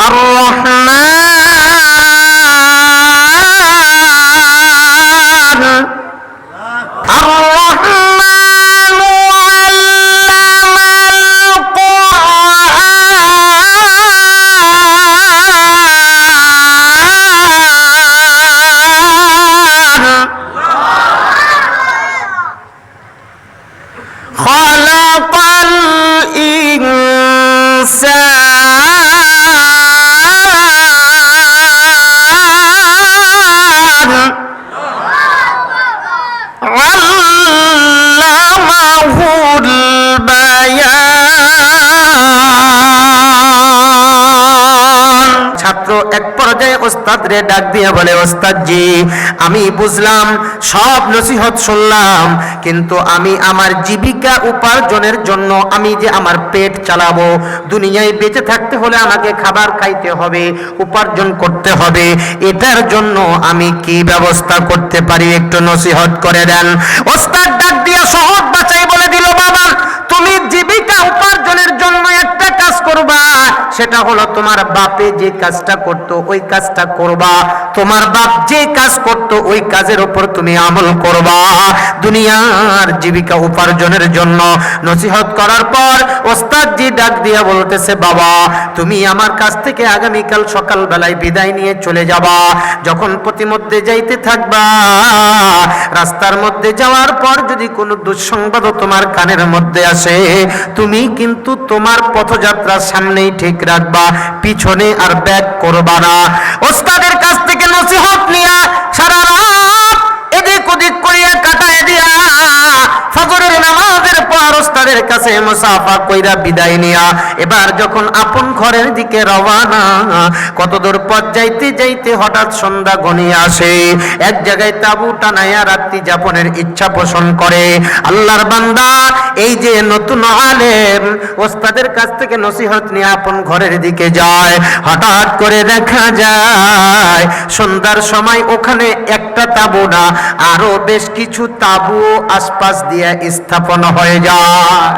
আর রহমান আর রহমান আল্লামাল কুরআন খালাকাল ইনসান আল্লামাহুল বায়ান। ছাত্র এক পর্যায়ে ওস্তাদরে ডাক দিয়ে বলে, ওস্তাদ জি, আমি বুঝলাম, সব নসিহত শুনলাম, কিন্তু আমি আমার জীবিকা উপার্জনের জন্য, আমি যে আমার পেট চালাবো, দুনিয়ায় বেঁচে থাকতে হলে আমাকে খাবার খাইতে হবে, উপার্জন করতে হবে, এটার জন্য আমি কি ব্যবস্থা করতে পারি, একটু নসিহত করে দেন। ওস্তাদ ডাক দিয়া সহজ বাঁচাই বলে দিল, বাবা তুমি জীবিকা উপার্জনের জন্য একটা কাজ করবা, সেটা হলো তোমার বাপে যে কাজটা করতো ওই কাজটা করবা, তোমার বাপ যে কাজ করতো ওই কাজের উপর তুমি আমল করবা দুনিয়ার জীবিকা উপার্জনের জন্য। নসিহত করার পর ওস্তাদ জি ডাক দিয়া বলতেছে, বাবা তুমি আমার কাছ থেকে আগামীকাল সকালবেলায় বিদায় নিয়ে চলে যাবা, যখন পথিমধ্যে যাইতে থাকবা, রাস্তার মধ্যে যাওয়ার পর যদি কোনো দুঃসংবাদ তোমার কানের মধ্যে আসে, তুমি কিন্তু তোমার পথযাত্রার সামনেই ঠিক রাখবা, পিছনে আর ব্যাক করবা না। ওস্তাদের কাছ থেকে নসিহত নিয়া সারা রাত এদিক ওদিক করিয়া কাটায় দিয়া ফজরের নামাজের পর ওস্তাদের কাছে মুসাফা কইরা বিদায় নিয়া এবার যখন আপন ঘরের দিকে রওয়ানা, কত দূর পথ যাইতে যাইতে হঠাৎ সন্ধ্যা ঘনিয়ে আসে। এক জায়গায় তাবু টানাইয়া রাত্রি যাপনের ইচ্ছা পোষণ করে আল্লাহর বান্দা। এই যে নতুন আলেম ওস্তাদের কাছ থেকে নসিহত নিয়ে আপন ঘরের দিকে যায়, হঠাৎ করে দেখা যায় সন্ধ্যার সময় ওখানে একটা তাবু না, আরো বেশ কিছু তাবু আশপাশ দিয়ে স্থাপন হয়ে যায়।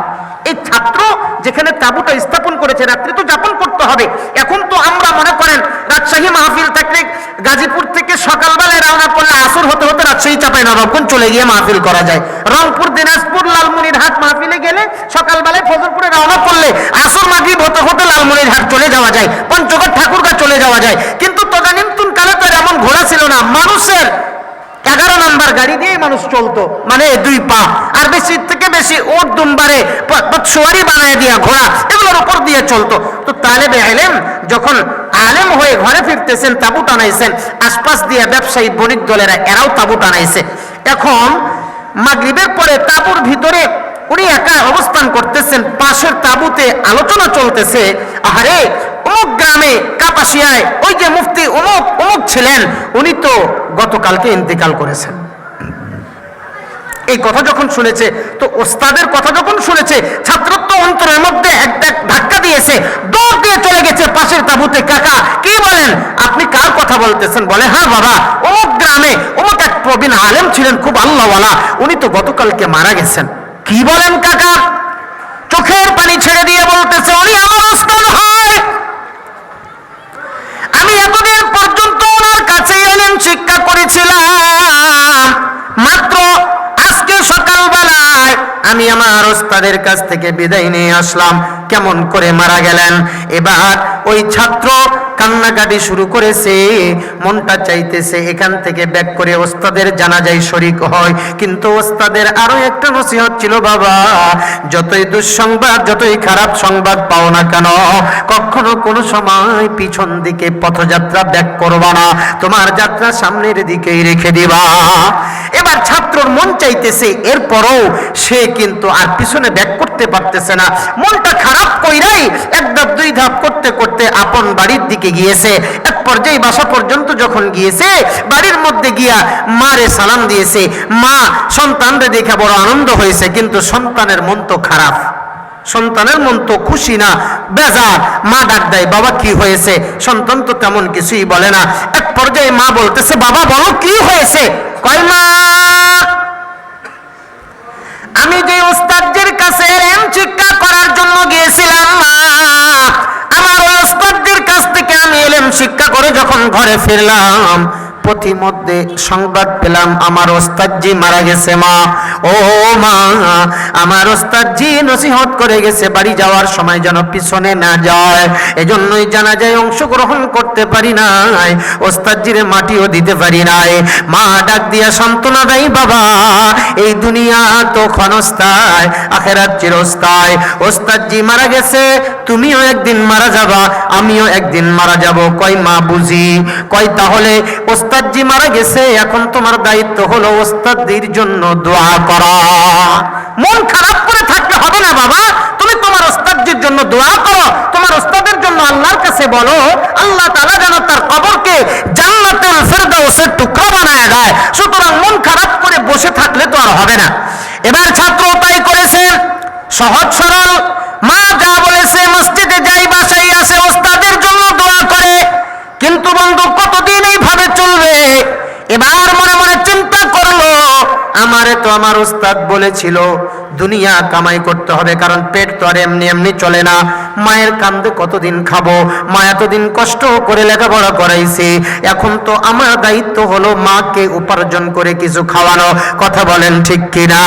এই ছাত্র যেখানে তাবুটা স্থাপন করেছে, রাত্রি তো যাপন করতে হবে। এখন তো আমরা মনে করেন রাজশাহী মাহফিল থাকলে গাজীপুর থেকে সকালবেলায় রওনা করলে আসর হতে হতে রাজশাহী চাঁপাইনবাবগঞ্জ চলে গিয়ে মাহফিল করা যায়। রংপুর, দিনাজপুর, লালমনিরহাট মাহফিলে গেলে সকালবেলায় ফজরপুরে রওনা করলে আসর মাগরিব হতে হতে লালমনিরহাট চলে যাওয়া যায়, পঞ্চগড় ঠাকুরগাঁ চলে যাওয়া যায়। কিন্তু তদানীন্তন কালে তো এমন ঘোড়া ছিল না, মানুষের 11 নাম্বার গাড়ি দিয়ে মানুষ চলতো, মানে 2 পা, আর বেশি থেকে বেশি ওট দুম্বারে সোয়ারি বানায় দিয়া ঘোড়া, এগুলোর উপর দিয়ে চলতো। তো তালেবে ইলম যখন আলেম হয়ে ঘরে ফিরতেছেন, তাবু টানাইছেন, আশপাশ দিয়ে ব্যবসায়ী বণিক দলেরা এরাও তাবু টানাইছে। এখন মাগরিবের পরে তাবুর ভিতরে উনি একা অবস্থান করতেছেন, পাশের তাবুতে আলোচনা চলতেছে, আরে অমুক গ্রামে কাপাসিয়ায় ওই যে মুফতি অমুক অমুক ছিলেন, উনি তো গতকালকে ইন্তেকাল করেছেন। এই কথা যখন শুনেছে, তো ওস্তাদের কথা যখন শুনেছে, ছাত্রত্ব অন্তরের মধ্যে একটা ধাক্কা দিয়েছে, দৌড় দিয়ে চলে গেছে পাশের তাবুতে। কাকা কি বলেন, আপনি কার কথা বলতেছেন? বলে, হ্যাঁ বাবা, অমুক গ্রামে অমুক এক প্রবীণ আলেম ছিলেন, খুব আল্লাহওয়ালা, উনি তো গতকালকে মারা গেছেন। কি বলেন কাকা? চোখের পানি ছেড়ে দিয়ে বলতেছে, উনি আমার ওস্তাদ হয়, আমি এতদিন পর্যন্ত ওনার কাছে ইলম শিক্ষা করেছিলাম, মাত্র আজকে সকালবেলায় আমি আমার ওস্তাদের কাছ থেকে বিদায় নিয়ে আসলাম। কেমন করে মারা গেলেন? এবার ওই ছাত্র কান্নাকাটি শুরু করেছে, মনটা চাইতেছে এখান থেকে ব্যাক করে ওস্তাদের জানাজায় শরীক হয়। কিন্তু ওস্তাদের আরো একটা নসিহত ছিল, বাবা যতই দুঃসংবাদ, যতই খারাপ সংবাদ পাও না কেন, কখনো কোনো সময় পিছন দিকে পথযাত্রা ব্যাক করবা না, তোমার যাত্রা সামনের দিকেই রেখে দিবা। এবার ছাত্রর মন চাইতেছে, এরপরও সে কিন্তু আর পিছনে ব্যাক করতে পারতেছে না। মনটা খারাপ কইরাই 1 ধাপ 2 ধাপ করতে করতে আপন বাড়ির দিকে গিয়েছে। এক পর্যায়ে বাসা পর্যন্ত যখন গিয়েছে, বাড়ির মধ্যে গিয়া মারে সালাম দিয়েছে। মা সন্তানরে দেখে বড় আনন্দ হয়েছে, কিন্তু সন্তানের মন তো খারাপ, সন্তানের মন তো খুশি না, বেজার। মা ডাক দেয়, বাবা কি হয়েছে? সন্তান তো তেমন কিছুই বলে না। এক পর্যায়ে মা বলতেছে, বাবা বলো কি হয়েছে? কয়, মা আমি যে ওস্তাদের কাছে ইলম শিক্ষা করার জন্য গিয়েছিলাম, মা আমার ওই ওস্তাদের কাছ ঘরে ফিরলাম, পথিমধ্যে সংবাদ পেলাম আমার ওস্তাদজি মারা গেছে। মা, ও মা, আমার ওস্তাদজি নসিহত করে গেছে বাড়ি যাওয়ার সময় যেন পিছনে না যায়, এজন্যই জানাজায় অংশগ্রহণ করতে পারি নাই, ওস্তাদজিরে মাটিও দিতে পারি নাই। মা ডাক দিয়া সান্ত্বনা দেয়, বাবা এই দুনিয়া তো ক্ষণস্থায়ী, আখিরাত চিরস্থায়ী। ওস্তাদজি মারা গেছে, তুমিও একদিন মারা যাবা, আমিও একদিন মারা যাব। কই মা বুঝি, কই তাহলে ওস্তাদজি মারা গেছে, এখন তোমার দায়িত্ব হলো ওস্তাদজির জন্য দোয়া করা। মন খারাপ করে থাকলে হবে না বাবা, তুমি তোমার ওস্তাদজির জন্য দোয়া করো, তোমার ওস্তাদের জন্য আল্লাহর কাছে বলো আল্লাহ তাআলা যেন তার কবরকে জান্নাতুল ফেরদাউসের টুকরা বানায় দেয়। সুতরাং মন খারাপ করে বসে থাকলে তো আর হবে না। এবার ছাত্র তাই করেছে, সহজ সরল, মা যা বলেছে মসজিদে যাই, বাসায় আসে, ওস্তাদের জন্য দোয়া করে। কিন্তু বন্ধু কতদিন এইভাবে চলবে? এবার মনে মনে চিন্তা করলো, আমারে তো আমার ওস্তাদ বলেছিল দুনিয়া কামাই করতে হবে, কারণ পেট তো আর এমনি এমনি চলে না। মায়ের কান্দে কতদিন খাবো, মা এতদিন কষ্ট করে লেখাপড়া করাইছে, এখন তো আমার দায়িত্ব হলো মাকে উপার্জন করে কিছু খাওয়ানো। কথা বলেন ঠিক কিনা?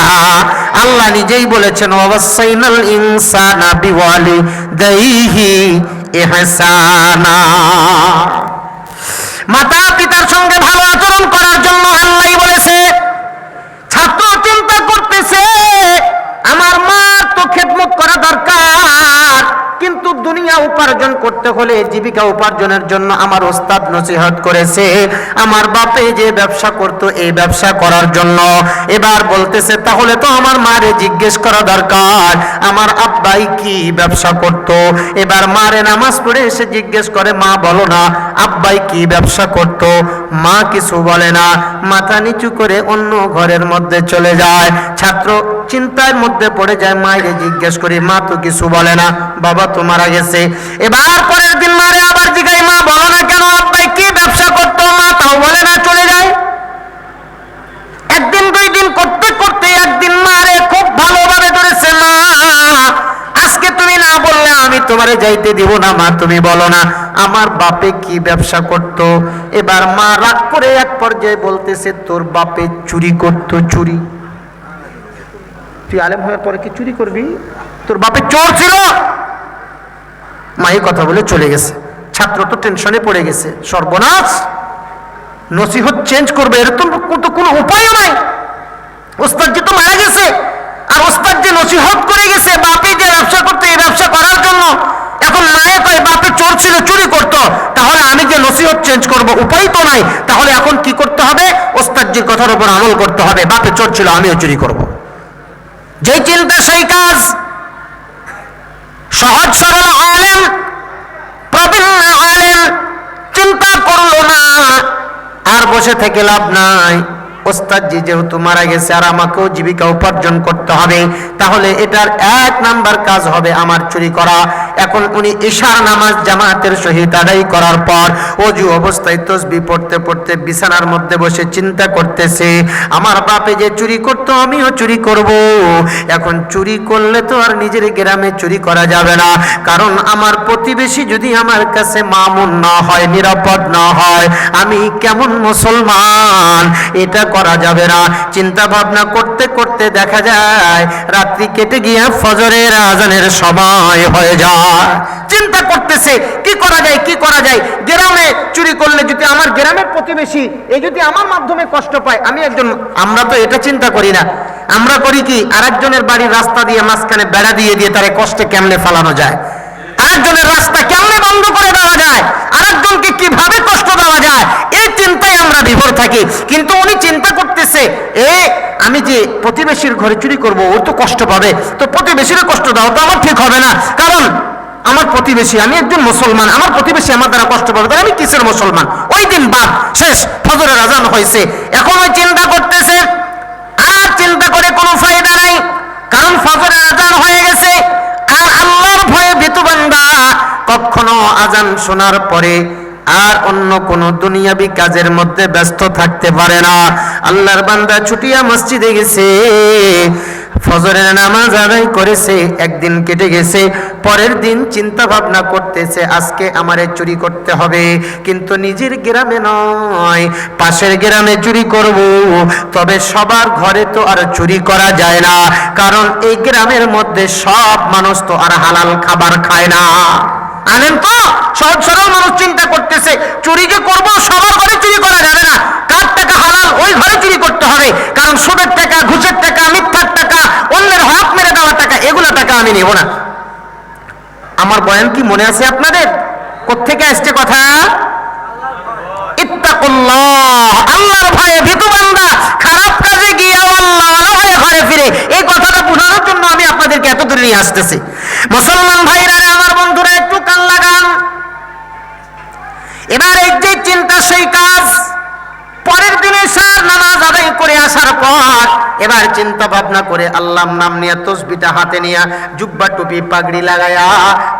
আল্লাহ নিজেই বলেছেন, ওয়াসাইনাল ইনসানা বিওয়ালিদাইহি ইহসানা। মাতা পিতার সঙ্গে ভালো আচরণ করার জন্য আল্লাহই বলেছে। ছাত্র চিন্তা করতেছে, আমার মা তো খেদমত করা দরকার, কিন্তু দুনিয়া উপার্জন করতে হলে, জীবিকা উপার্জনের জন্য আমার ওস্তাদ নসিহত করেছে আমার বাপে যে ব্যবসা করত এই ব্যবসা করার জন্য। এবার বলতেছে তাহলে তো আমার মারে জিজ্ঞেস করা দরকার আমার আব্বাই কি ব্যবসা করত। এবার মারে নামাজ পড়ে এসে জিজ্ঞেস করে, মা বলো না আব্বাই কি ব্যবসা করত? মা কিছু বলে না, মাথা নিচু করে অন্য ঘরের মধ্যে চলে যায়। ছাত্র চিন্তার মধ্যে পড়ে যায়, মায়েরে জিজ্ঞেস করি, মা তো কিছু বলে না, বাবা তো মারা গেছে। এবার পরের দিন মারে আবার জিজ্ঞাই, মা বলো না কেন আব্বাই কি ব্যবসা করতো? মা তাও বলে না, চলে যায়। একদিন দুই দিন করতে করতে একদিন মারে খুব ভালোভাবে ধরেছে, মা আজকে তুমি না বললে আমি তোমারে যাইতে দিব না, মা তুমি বলো না আমার বাপে কি ব্যবসা করত। এবার মা রাগ করে এক পর্যায়ে বলতেছে, তোর বাপে চুরি করতো। চুরি? তুই আলেম হওয়ার পরে কি চুরি করবি? তোর বাপে চোর ছিল। মা এই কথা বলে চলে গেছে। ছাত্র তো টেনশনে পড়ে গেছে, সর্বনাশ, নসিহত চেঞ্জ করবে এরকম তো কোনো উপায় নাই। ওস্তাদ যে তো মারা গেছে, আর ওস্তাদ যে নসিহত করে গেছে বাপে যে ব্যবসা করতে এই ব্যবসা করার জন্য, এখন মায়ে কয় বাপে চোর ছিল, চুরি করতো, তাহলে আমি যে নসিহত চেঞ্জ করব উপায় তো নাই। তাহলে এখন কি করতে হবে? ওস্তাদজির কথার উপর আমল করতে হবে। বাপে চোর ছিল, আমিও চুরি করব। যেই চিন্তা সেই কাজ। সহজ সরল আলেম, প্রবীণ আলেম চিন্তা করলো না, আর বসে থেকে লাভ নাই। ওস্তাদজি যেহেতু মারা গেছে আর আমাকেও জীবিকা উপার্জন করতে হবে, তাহলে এটার এক নাম্বার কাজ হবে আমার চুরি করা। এখন উনি ইশার নামাজ জামাতের সহিত আদায় করার পর ওযু অবস্থায় তাসবিহ পড়তে পড়তে বিছানার মধ্যে বসে চিন্তা করতেছে, আমার বাপে যে চুরি করতো আমিও চুরি করব। এখন চুরি করলে তো আর নিজের গ্রামে চুরি করা যাবে না, কারণ আমার প্রতিবেশী যদি আমার কাছে মামুন না হয়, নিরাপদ না হয়, আমি কেমন মুসলমান? এটা করা যাবে না। চিন্তা ভাবনা করতে করতে দেখা যায় রাত্রি কেটে গিয়ে ফজরের আজানের সময় হয়ে যায়। চিন্তা করতেছে কি করা যায়, কি করা যায়। গ্রামে চুরি করলে যদি আমার গ্রামের প্রতিবেশী এই যদি আমার মাধ্যমে কষ্ট পায়, আমি একজন, আমরা তো এটা চিন্তা করি না। আমরা করি কি, আরেকজনের বাড়ির রাস্তা দিয়ে মাঝখানে বেড়া দিয়ে দিয়ে তারে কষ্টে কেমনে ফালানো যায়, আরেকজনের রাস্তা কেমনে বন্ধ করে দেওয়া যায়, আরেকজনকে কিভাবে কষ্ট দেওয়া যায়, এই চিন্তায় আমরা বিভোর থাকি। কিন্তু উনি চিন্তা করতেছে, আমি যে প্রতিবেশীর ঘরে চুরি করব, ও তো কষ্ট পাবে, তো প্রতিবেশীর কষ্ট দাও তো আমার ঠিক হবে না, কারণ আমার প্রতিবেশী, আমি একজন মুসলমান, আমার প্রতিবেশী আমার দ্বারা কষ্ট পাবে, তাহলে আমি কিসের মুসলমান? ওই দিন বাদ, শেষ, ফজরের আজান হয়েছে। এখন ওই চিন্তা করতেছে, আর চিন্তা করে কোনো ফায়দা নাই, কারণ ফজরের আজান হয়ে গেছে। আর আল্লাহর ভয়ে ভীতু বান্দা কখনো আজান শোনার পরে আর অন্য কোন দুনিয়াবি কাজের মধ্যে ব্যস্ত থাকতে পারে না। আল্লাহর বান্দা ছুটিয়া মসজিদে গেছে, ফজরের নামাজ আদায় করেছে, একদিন কেটে গেছে, পরের দিন চিন্তা ভাবনা করতেছে আজকে আমারে চুরি করতে হবে, কিন্তু নিজের গ্রামে নয়, পাশের গ্রামে চুরি করব। তবে সবার ঘরে তো আর চুরি করা যায় না, কারণ এই গ্রামের মধ্যে সব মানুষ তো আর হালাল খাবার খায় না। আনেন তো, সহজ সরল মানুষ চিন্তা করতেছে চুরি যে করবো, সবার ঘরে চুরি করা যাবে না, কার টাকা হালাল ওই ঘরে চুরি করতে হবে, কারণ সুদের টাকা, ঘুষের টাকা, মিথ্যার টাকা, অন্যের হক মেরে দেওয়ার টাকা, এগুলো টাকা আমি নেব না। আমার বয়ান কি মনে আছে আপনাদের? কোত্থেকে আসছে কথা? ইত্তাকুল্লাহ, আল্লাহর ভয়ে ভীতু বান্দা খারাপ কাজে গিয়ে আল্লাহর ভয়ে ঘরে ফিরে, এই কথাটা বোঝানোর জন্য আমি আপনাদেরকে এত দূরে নিয়ে আসতেছি। মুসলমান ভাইরা, আমার বন্ধুরা, একটু কান লাগান। এবার এই যে চিন্তা সেই কাজ, পরের দিনে সার নামাজ আদায় করে আসার পর এবার চিন্তা ভাবনা করে আল্লাহর নাম নিয়ে তসবিটা হাতে নিয়ে জুব্বা টুপি পাগড়ি লাগায়া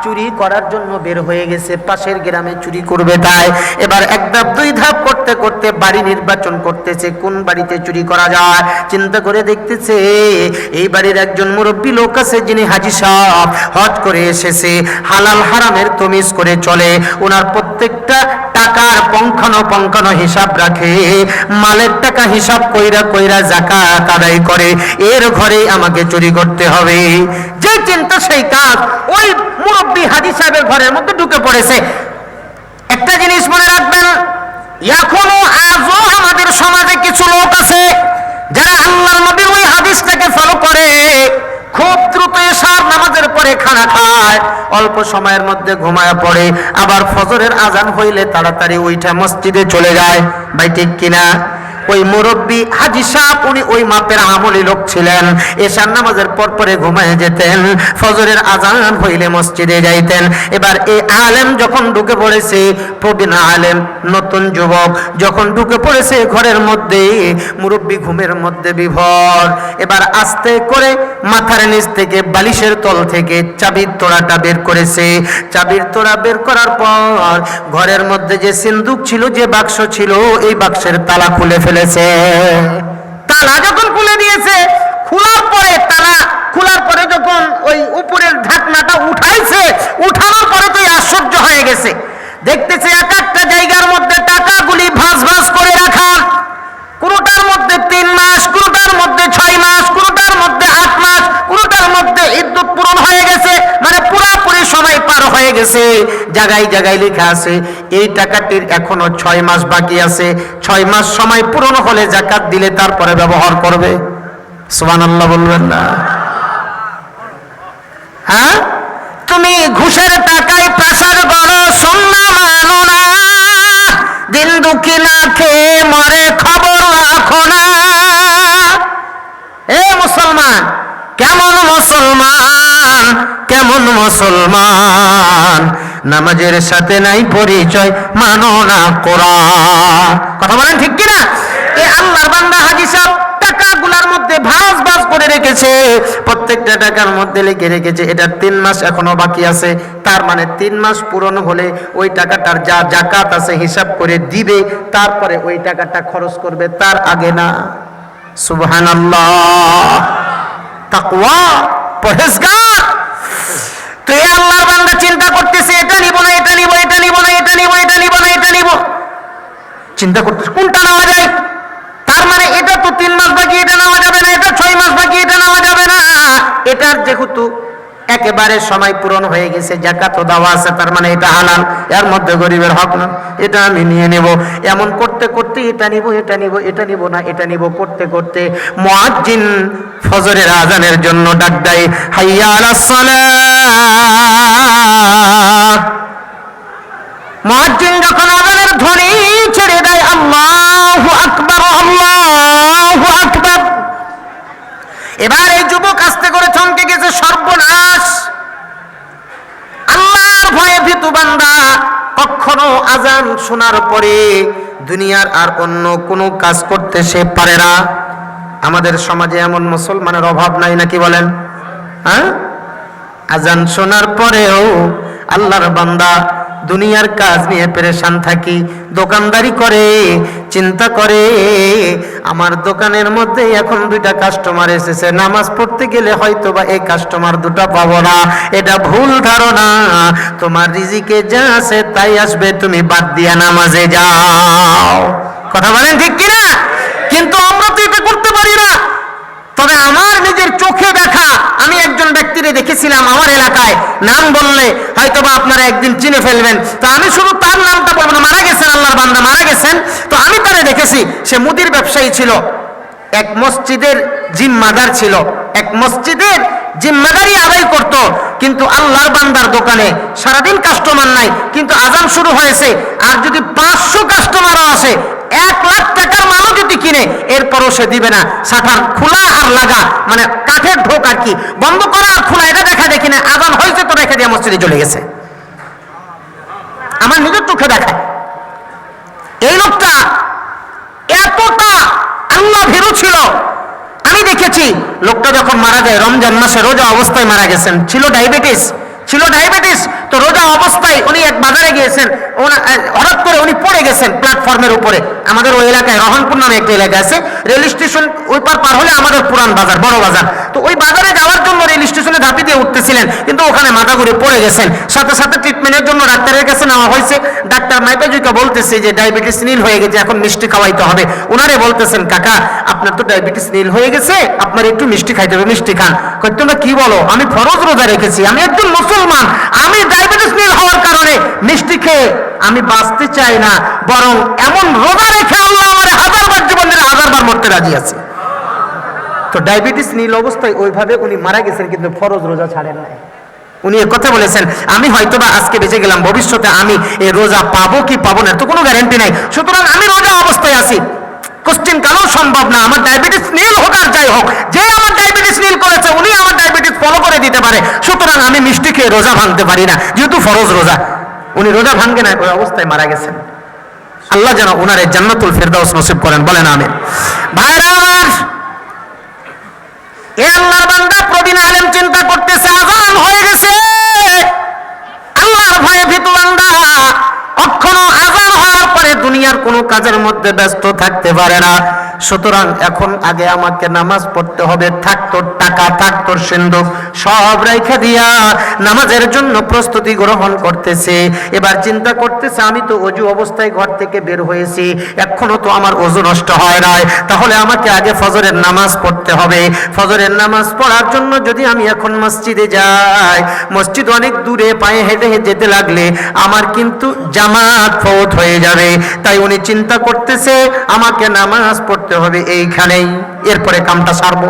চুরি করার জন্য বের হয়ে গেছে, পাশের গ্রামে চুরি করবে। তাই এবার এক ধাপ দুই ধাপ করতে করতে বাড়ি নির্বাচন করতেছে, কোন বাড়িতে চুরি করা যায়। চিন্তা করে দেখতেছে এই বাড়ির একজন মুরব্বী লোক আছে, যিনি হাজী সাহেব, হজ করে এসেছে, হালাল হারামের তমিজ করে চলে, ওনার প্রত্যেকটা টাকার পঙ্খানো হিসাব রাখে, মালের টাকা হিসাব কইরা কইরা যাকাত আদায় করে, এর ঘরেই আমাকে চুরি করতে হবে। যে চিন্তা সেই কাজ, ওই মুরব্বী হাজী সাহেবের ঘরের মধ্যে ঢুকে পড়েছে। একটা জিনিস মনে রাখবেন, এখনো আজও আমাদের সমাজে কিছু লোক আছে যারা আল্লাহর নবীর ওই হাদিসটাকে ফলো করে, খুব দ্রুত এশার নামাজের পরে খানা খায়, অল্প সময়ের মধ্যে ঘুমায় পড়ে, আবার ফজরের আজান হইলে তাড়াতাড়ি উঠে মসজিদে চলে যায়। ভাই ঠিক কিনা? ওই মুরব্বী হাজী সাহেব উনি ওই মাপের আমলি লোক ছিলেন, এশার নামাজের পর পরে ঘুমায় যেতেন, ফজরের আজান হইলে মসজিদে যাইতেন। এবার এই আলেম যখন ঢুকে পড়েছে, প্রবীণ আলেম, নতুন যুবক যখন ঢুকে পড়েছে ঘরের মধ্যে, মুরব্বী ঘুমের মধ্যে বিভোর। এবার আস্তে করে মাথার নিচ থেকে বালিশের তল থেকে চাবির তোড়াটা বের করেছে। চাবির তোড়া বের করার পর ঘরের মধ্যে যে সিন্দুক ছিল, যে বাক্স ছিল, এই বাক্সের তালা খুলে ফেলেছে। তালা যখন খুলে দিয়েছে, খোলার পরে তালা খোলার পরে যখন ওই উপরের ঢাকনাটা উঠাইছে, উঠানোর পরে তো আশ্চর্য হয়ে গেছে, দেখতেছে এক একটা জায়গার মধ্যে টাকাগুলি ভাঁজ ভাঁজ করে রাখা, কোনোটার মধ্যে 3 মাস, কোনোটার মধ্যে 6 মাস, কোনোটার মধ্যে 8 মাস, কোনোটার মধ্যে ইদ্যুৎ পূরণ হয়ে গেছে, মানে পুরোপুরি সময় পার হয়ে গেছে। জায়গায় জায়গায় লেখা আছে এই টাকাটির এখনো 6 মাস বাকি আছে, 6 মাস সময় পূরণ হলে যাকাত দিলে তারপরে ব্যবহার করবে। সুবহানাল্লাহ বলবেন না? হ্যাঁ, তুমি ঘুষের টাকায় প্রাসাদ গড়ো, সোনা মানো না, দিন দুঃখী না খেয়ে মরে, খবর রাখো না। এ মুসলমান, কেমন মুসলমান, কেমন মুসলমান, নামাজের সাথে নাই পরিচয়, মানো না কোরআন। কথা বলেন ঠিক কিনা? এই আল্লাহর বান্দা হাজী সাহেব টাকাগুলার মধ্যে ভাঁজ ভাঁজ করে রেখেছে, প্রত্যেকটা টাকার মধ্যে লিখে রেখেছে এটা 3 মাস এখনো বাকি আছে, তার মানে 3 মাস পূরণ হলে ওই টাকাটার যা যাকাত আছে হিসাব করে দিবে, তারপরে ওই টাকাটা খরচ করবে, তার আগে না। সুবহানাল্লাহ, তাকওয়া, পরহেজগার। তো এই আল্লাহর বান্দা চিন্তা করতেছে এটা নিব না, এটা নিব, এটা নিব না, এটা নিব, এটা নিব না, এটা নিব, চিন্তা করতেছে কোনটা নেওয়া যায়। তার মানে এটা তো 3 মাস বাকি, এটা নেওয়া যাবে না, এটা 6 মাস বাকি, এটা নেওয়া যাবে না, এটার যেহেতু একেবারে সময় পূরণ হয়ে গেছে, যাকাত দেওয়া আছে, তার মানে এটা হালাল, এর মধ্যে গরিবের হক না, এটা আমি নিয়ে নেব। এমন করতে করতে এটা নিব, এটা নিব, এটা নিব না, এটা নিব করতে করতে মুয়াজ্জিন ফজরের আজানের জন্য ডাক দেয়, হাইয়া আলাস সালাহ। মুয়াজ্জিন যখন আজানের ধ্বনি ছেড়ে দেয়, আল্লাহু আকবার, আল্লাহু আকবার, এবার এই যুবক আস্তে করে চমকে গেছে, সর্বনাশ। আল্লাহর ভয়ে ভীতু বান্দা কখনো আজান শোনার পরে দুনিয়ার আর অন্য কোনো কাজ করতে সে পারে না। আমাদের সমাজে এমন মুসলমানের অভাব নাই নাকি বলেন? হ্যাঁ, আজান শোনার পরেও আল্লাহর বান্দা দুনিয়ার কাজ নিয়ে পেরেশান থাকি, দোকানদারি করে, চিন্তা করে আমার দোকানের মধ্যে এখন 2টা কাস্টমার এসেছে, নামাজ পড়তে গেলে হয়তো বা এই কাস্টমার 2টা পাবো না। এটা ভুল ধারণা। তোমার রিজিকে যা আছে তাই আসবে, তুমি বাদ দিয়া নামাজে যাও। কথা বলেন ঠিক কিনা? কিন্তু আমরা তো এটা করতে পারি না। তবে আমার নিজের চোখে দেখা, আমি একজন ব্যক্তিরে দেখেছিলাম আমার এলাকায়, নাম বললে হয়তোবা আপনারা একদিন চিনে ফেলবেন, তো আমি শুধু তার নামটা বলবো না, মারা গেছেন, আল্লাহর বান্দা মারা গেছেন। তো আমি তারে দেখেছি, সে মুদির ব্যবসায়ী ছিল, এক মসজিদের জিম্মাদার ছিল, এক মসজিদের জিম্মাদারি আদায় করত। কিন্তু আল্লাহর বান্দার দোকানে সারাদিন কাস্টমার নাই, কিন্তু আজান শুরু হয়েছে, আর যদি 500 কাস্টমারও আসে, 1 লাখ টাকার মালও যদি কিনে, এরপরও সে দিবে না। শাটার খোলা আর লাগা, মানে কাঠের ঢোক আর কি, বন্ধ করা আর খোলা, এটা দেখা দেখি না। আজান হয়েছে তো রেখে দিয়ে মসজিদে চলে গেছে। আমার নিজের চোখে দেখায়। এই লোকটা এতটা আল্লাহ ভীরু ছিল, আমি দেখেছি। লোকটা যখন মারা যায়, রমজান মাসে রোজা অবস্থায় মারা গেছেন, ছিল ডায়াবেটিস। তো রোজা অবস্থায় উনি এক বাজারে গিয়েছেন, হঠাৎ করে উনি পড়ে গেছেন প্ল্যাটফর্মের উপরে। আমাদের ওই এলাকায় রহনপুর নামে একটা এলাকা আছে, রেল স্টেশন ওই পার হলে আমাদের পুরান বাজার, বড় বাজার। তো ওই বাজারে যাওয়ার জন্য রেল স্টেশনে ধাপি দিয়ে উঠতেছিলেন, কিন্তু ওখানে মাথা ঘুরে পড়ে গেছেন। সাথে সাথে ট্রিটমেন্টের জন্য ডাক্তারের কাছে নেওয়া হয়েছে। ডাক্তার মাইপাজুকে বলতেছে যে ডায়াবেটিস নীল হয়ে গেছে, এখন মিষ্টি খাওয়াইতে হবে। ওনারে বলতেছেন, কাকা আপনার তো ডায়াবেটিস নীল হয়ে গেছে, আপনার একটু মিষ্টি খাইতে হবে, মিষ্টি খান। কই তোমরা কি বলো, আমি ফরজ রোজা রেখেছি, আমি একজন মুসলমান, আমি ডায়াবেটিস নীল হওয়ার কারণে মিষ্টি খেয়ে আমি বাঁচতে চাই না, বরং এমন রোজা রেখে আল্লাহ আমার 1000 বার জীবন দিলে 1000 বার মরতে রাজি আছে। তো ডায়াবেটিস নীল অবস্থায় ওইভাবে উনি মারা গেছেন, কিন্তু ফরজ রোজা ছাড়েন নাই। উনি কথা বলেছেন, আমি হয়তোবা আজকে বেঁচে গেলাম, ভবিষ্যতে আমি এই রোজা পাবো কি পাবো না তো কোনো গ্যারান্টি নাই। সুতরাং আমি রোজা অবস্থায় আছি, কোশ্চেন কালও সম্ভব না আমার ডায়াবেটিস নীল হোক আর যাই হোক, যে আমার ডায়াবেটিস নীল করেছে উনি আমার ডায়াবেটিস ফলো করে দিতে পারে। সুতরাং আমি মিষ্টি খেয়ে রোজা ভাঙতে পারি না, যেহেতু ফরজ রোজা। উনি রোজা ভাঙে না, ওই অবস্থায় মারা গেছেন। আল্লাহ যেন ওনারে জান্নাতুল ফেরদাউস নসিব করেন, বলেন আমিন। ভাইরা আমার, এ আল্লাহর বান্দা প্রবীণ আলেম চিন্তা করতেছে, আযান হয়ে গেছে। আল্লাহর ভয়ে ভীতু বান্দা কখনো আযান হওয়ার পরে দুনিয়ার কোনো কাজের মধ্যে ব্যস্ত থাকতে পারে না। সুতরাং এখন আগে আমাকে নামাজ পড়তে হবে। থাক তোর টাকা, থাক তোর সিন্ধুক, সব রেখে দিয়া নামাজের জন্য প্রস্তুতি গ্রহণ করতেছে। এবার চিন্তা করতেছে, আমি তো ওযু অবস্থায় ঘর থেকে বের হয়েছি, এখনো তো আমার ওযু নষ্ট হয় নাই, তাহলে আমাকে আগে ফজরের নামাজ পড়তে হবে। ফজরের নামাজ পড়ার জন্য যদি আমি এখন মসজিদে যাই, মসজিদ অনেক দূরে, পায়ে হেঁটে যেতে লাগলে আমার কিন্তু জামাত ফৌত হয়ে যাবে। তাই উনি চিন্তা করতেছে, আমাকে নামাজ পড়তে হবে এইখানেই, এরপরে কামটা সারবো।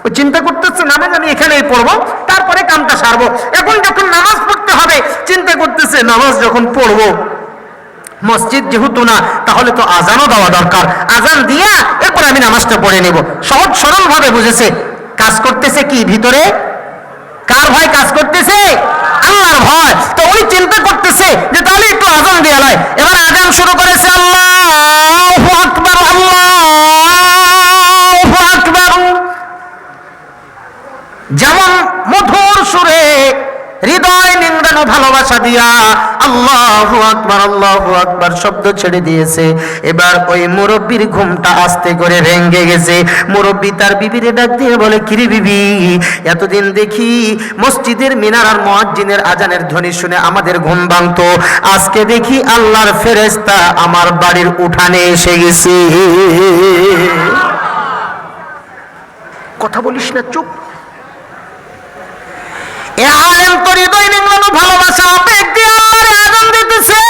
ও চিন্তা করতেছে, নামাজ আমি এখানেই পড়বো, তারপরে কামটা সারবো। এখন যখন নামাজ পড়তে হবে, চিন্তা করতেছে নামাজ যখন পড়বো, মসজিদ যেহেতু না, তাহলে তো আজানও দেওয়া দরকার, আজান দিয়া এরপর আমি নামাজটা পড়ে নেব। সহজ সরল ভাবে বুঝেছে। কাজ করতেছে কি ভিতরে? কার ভয় কাজ করতেছে? আল্লাহর ভয়। তো উনি চিন্তা করতেছে যে তাহলে একটু আজান দিয়ে লাই। এবার আজান শুরু করেছে, আল্লাহু আকবার, আল্লাহু আকবার। যেমন মধুর সুরে হৃদয় নিংড়ানো ভালোবাসা দিয়া আল্লাহু আকবার, আল্লাহু আকবার শব্দ ছেড়ে দিয়েছে। এবার ওই মুরব্বির ঘুমটা আস্তে করে ভেঙে গেছে। মুরব্বি তার বিবিরে ডাক দিয়ে বলে, কিরে বিবি, এতদিন দেখি মসজিদের মিনার আর মুয়াজ্জিনের আজানের ধ্বনি শুনে আমাদের ঘুম ভাঙতো, আজকে দেখি আল্লাহর ফেরেশতা আমার বাড়ির উঠানে এসে গেছে। কথা বলিস না, চুপ। এ আলেম তো হৃদয় নিংড়ানো ভালোবাসা আবেগ দিয়ে আল্লাহর আযান দিতেছে,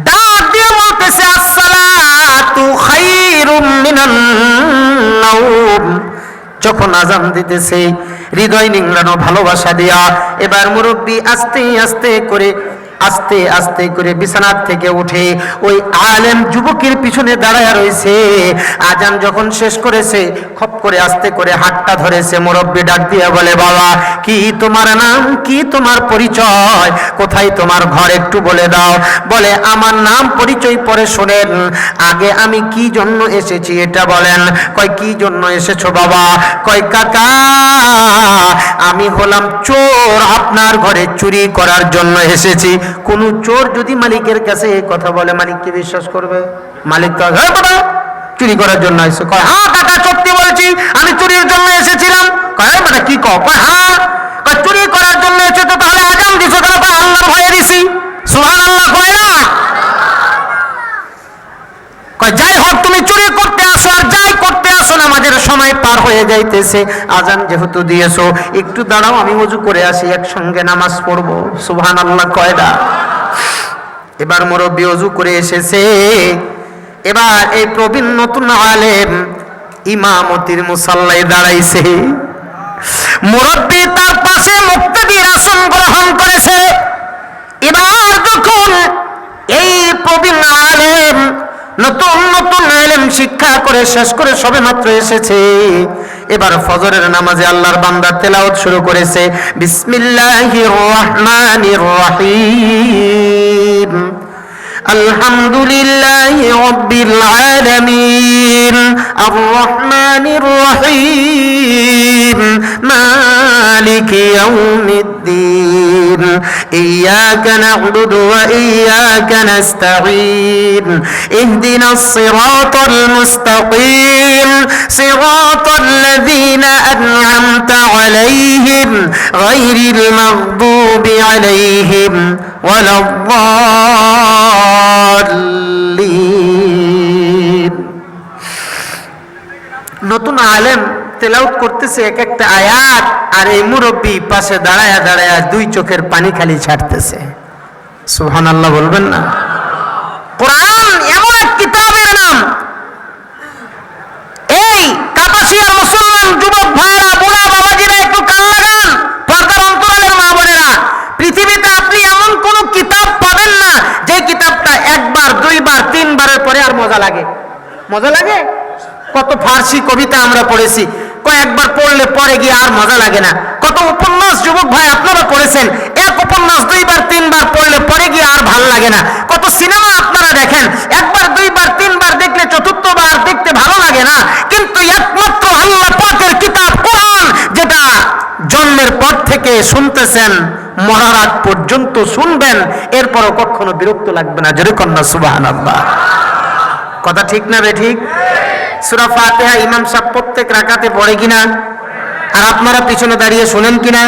ডাক দিয়ে বলতেছে, আসসালাতু খায়রুম মিনান নাওম। যখন আযান দিতেছে হৃদয় নিংড়ানো ভালোবাসা দিয়া, এবার মুরব্বি আস্তে আস্তে করে আস্তে আস্তে করে বিছানার থেকে উঠে ওই আলেম যুবকের পিছনে দাঁড়ায় রয়েছে। আজান যখন শেষ করেছে, খপ করে আস্তে করে হাতটা ধরেছে। মুরব্বি ডাক দিয়ে বলে, বাবা কি তোমার নাম, কি তোমার পরিচয়, কোথায় তোমার ঘর একটু বলে দাও। বলে, আমার নাম পরিচয় পরে শোনেন, আগে আমি কি জন্য এসেছি এটা বলেন। কয়, কি জন্য এসেছো বাবা? কয়, কাকা আমি হলাম চোর, আপনার ঘরে চুরি করার জন্য এসেছি। কোন চোর যদি মালিকের কাছে এই কথা বলে, মালিক কি বিশ্বাস করবে? মালিক তো চুরি করার জন্য এসে কয়, হ্যাঁ কাকা সত্যি বলছি, আমি চুরির জন্য এসেছিলাম। কয়, মানে কি কয়? হ্যাঁ। কয়, চুরি করার জন্য এসেছো, তাহলে আজান দিছো কেন? কয়, আল্লাহর ভয়ে দিছি। সুবহানাল্লাহ কয় না? কয়, যাই হোক তুমি চুরি করতে আসো আর যাই করতে আসো, নামাজের সময় পার হয়ে যাইতেছে, আজান যেহেতু দিয়েছো একটু দাঁড়াও, আমি ওযু করে আসি, একসঙ্গে নামাজ পড়বো। সুবহানাল্লাহ কয় না? এবার মুরব্বি ওযু করে এসেছে। এবার এই প্রবীণ নতুন আলেম ইমামতির মুসাল্লায় দাঁড়াইছে। মুরব্বি তার পাশে মুক্তাদির আসন গ্রহণ করেছে। এবার যখন এই প্রবীণ আলেম নতুন নতুন ইলম শিক্ষা করে শেষ করে সবে মাত্র এসেছে, এবার ফজরের নামাজে আল্লাহর বান্দা তেলাওয়াত শুরু করেছে। বিসমিল্লাহির রহমানির রহিম, আলহামদুলিল্লাহি রাব্বিল আলামিন, আর রহমানির রহিম, মালিকি ইয়াউমিদ্দিন, ইয়্যাকা না'বুদু ওয়া ইয়্যাকা নাস্তাঈন, ইহদিনাস সিরাতাল মুস্তাকিম, সিরাতাল লাযীনা আন'আমতা আলাইহিম, গায়রিল মাগদুবি আলাইহিম ওয়ালাদ-দাল্লিন। নতুন আলেম তেলাওয়াত করতেছে এক একটা আয়াত, আর এই মুরব্বি পাশে দাঁড়ায়া দাঁড়ায়া দুই চোখের পানি খালি ছাড়তেছে। সুবহানাল্লাহ বলবেন না? কোরআন এমন এক কিতাবের নাম, এই কাপাসিয়ার মুসলমান যুবক ভাইরা, বুড়া বাবাজিরা একটু কান লাগান, পর্দার অন্তরালের মা বোনেরা, পৃথিবীতে আপনি এমন কোন কিতাব পাবেন না যে কিতাবটা একবার দুইবার তিনবারের পরে আর মজা লাগে। মজা লাগে? কত ফার্সি কবিতা আমরা পড়েছি, কয়েকবার পড়লে পরে গিয়ে আর মজা লাগে না। কত উপন্যাস যুবক ভাই আপনারা পড়েছেন, এক উপন্যাস দুইবার তিনবার পড়লে পরে গিয়ে আর ভাল লাগে না। কত সিনেমা আপনারা দেখেন, একবার দুইবার তিনবার দেখলে চতুর্থবার দেখতে ভালো লাগে না। কিন্তু একমাত্র আল্লাহ পাকের কিতাব কোরআন, যেটা জন্মের পর থেকে শুনতেছেন, মরার আগ পর্যন্ত শুনবেন, এরপরও কখনো বিরক্ত লাগবে না। জোরে কন্যা সুবহানাল্লাহ। কথা ঠিক না বে ঠিক? সূরা ফাতিহা ইমাম সাহেব প্রত্যেক রাকাতে পড়ে কিনা? আর আপনারা পিছনে দাঁড়িয়ে শুনেন কিনা?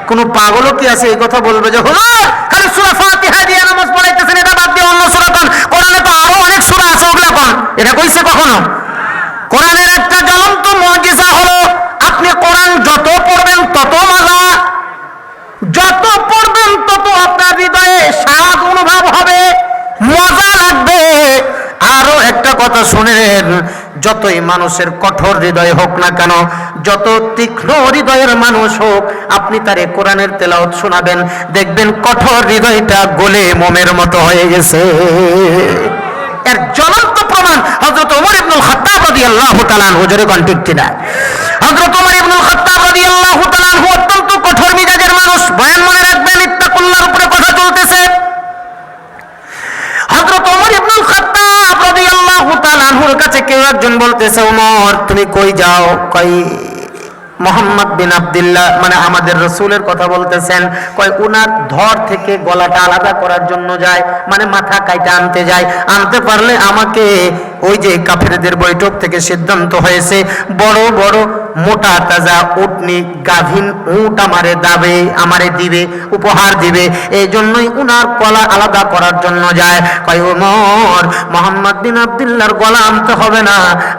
কোন পাগলও কি আছে এই কথা বলবে যে হুজুর খালি সূরা ফাতিহা দিয়ে নামাজ পড়াইতেছেন, এটা বাদ দিয়ে অন্য সূরা কোন? কোরআনে তো আরো অনেক সূরা আছে, ওগুলা কোন? এটা কইছে কখনো? কোরআনের একটা জ্বলন্ত মুজিজা হলো, আপনি কোরআন যত পড়বেন তত মজা, যত পড়বেন তত আপনার হৃদয়ে স্বাদ অনুভব হবে, মজা লাগবে। আরো একটা কথা শুনেন, যতই মানুষের কঠোর হৃদয় হোক না কেন, যত তীক্ষ্ণ হৃদয়ের মানুষ হোক, আপনি তারে কোরআনের তেলাওয়াত শোনাবেন, দেখবেন কঠোর হৃদয়টা গলে মোমের মতো হয়ে গেছে। এর জ্বলন্ত প্রমাণ হযরত ওমর ইবনুল খাত্তাব রাদিয়াল্লাহু তাআলা আনহু। জোরে কোন ঠিক কিনা? হযরত ওমর ইবনুল খাত্তাব রাদিয়াল্লাহু তাআলা আনহু অত্যন্ত কঠোর মিজাজের মানুষ। বয়ান মনে রাখবেন, ইত্তাকুল্লাহর উপরে কথা চলতেছে। হযরত ওমর ইবনুল খাত্তাব রাদিয়াল্লাহু তাআলা আনহুর কাছে কেউ একজন বলতেছে, ওমর তুমি কই যাও? কই মোহাম্মদ বিন আব্দুল্লাহ, মানে আমাদের রাসূলের কথা বলতেছেন। কয় উনার ধর থেকে গলাটা আলাদা করার জন্য যায়, মানে মাথা কাইটা আনতে যায়। আনতে পারলে আমাকে ওই যে কাফেরদের বৈঠক থেকে সিদ্ধান্ত হয়েছে, বড় বড় মোটা তাজা উটনি গাভীন উট আমারে দিবে, উপহার দিবে। এই জন্যই উনার গলা আলাদা করার জন্য যায়। কয় ওমর, মোহাম্মদ বিন আব্দুল্লাহর গলা আনতে হবে না,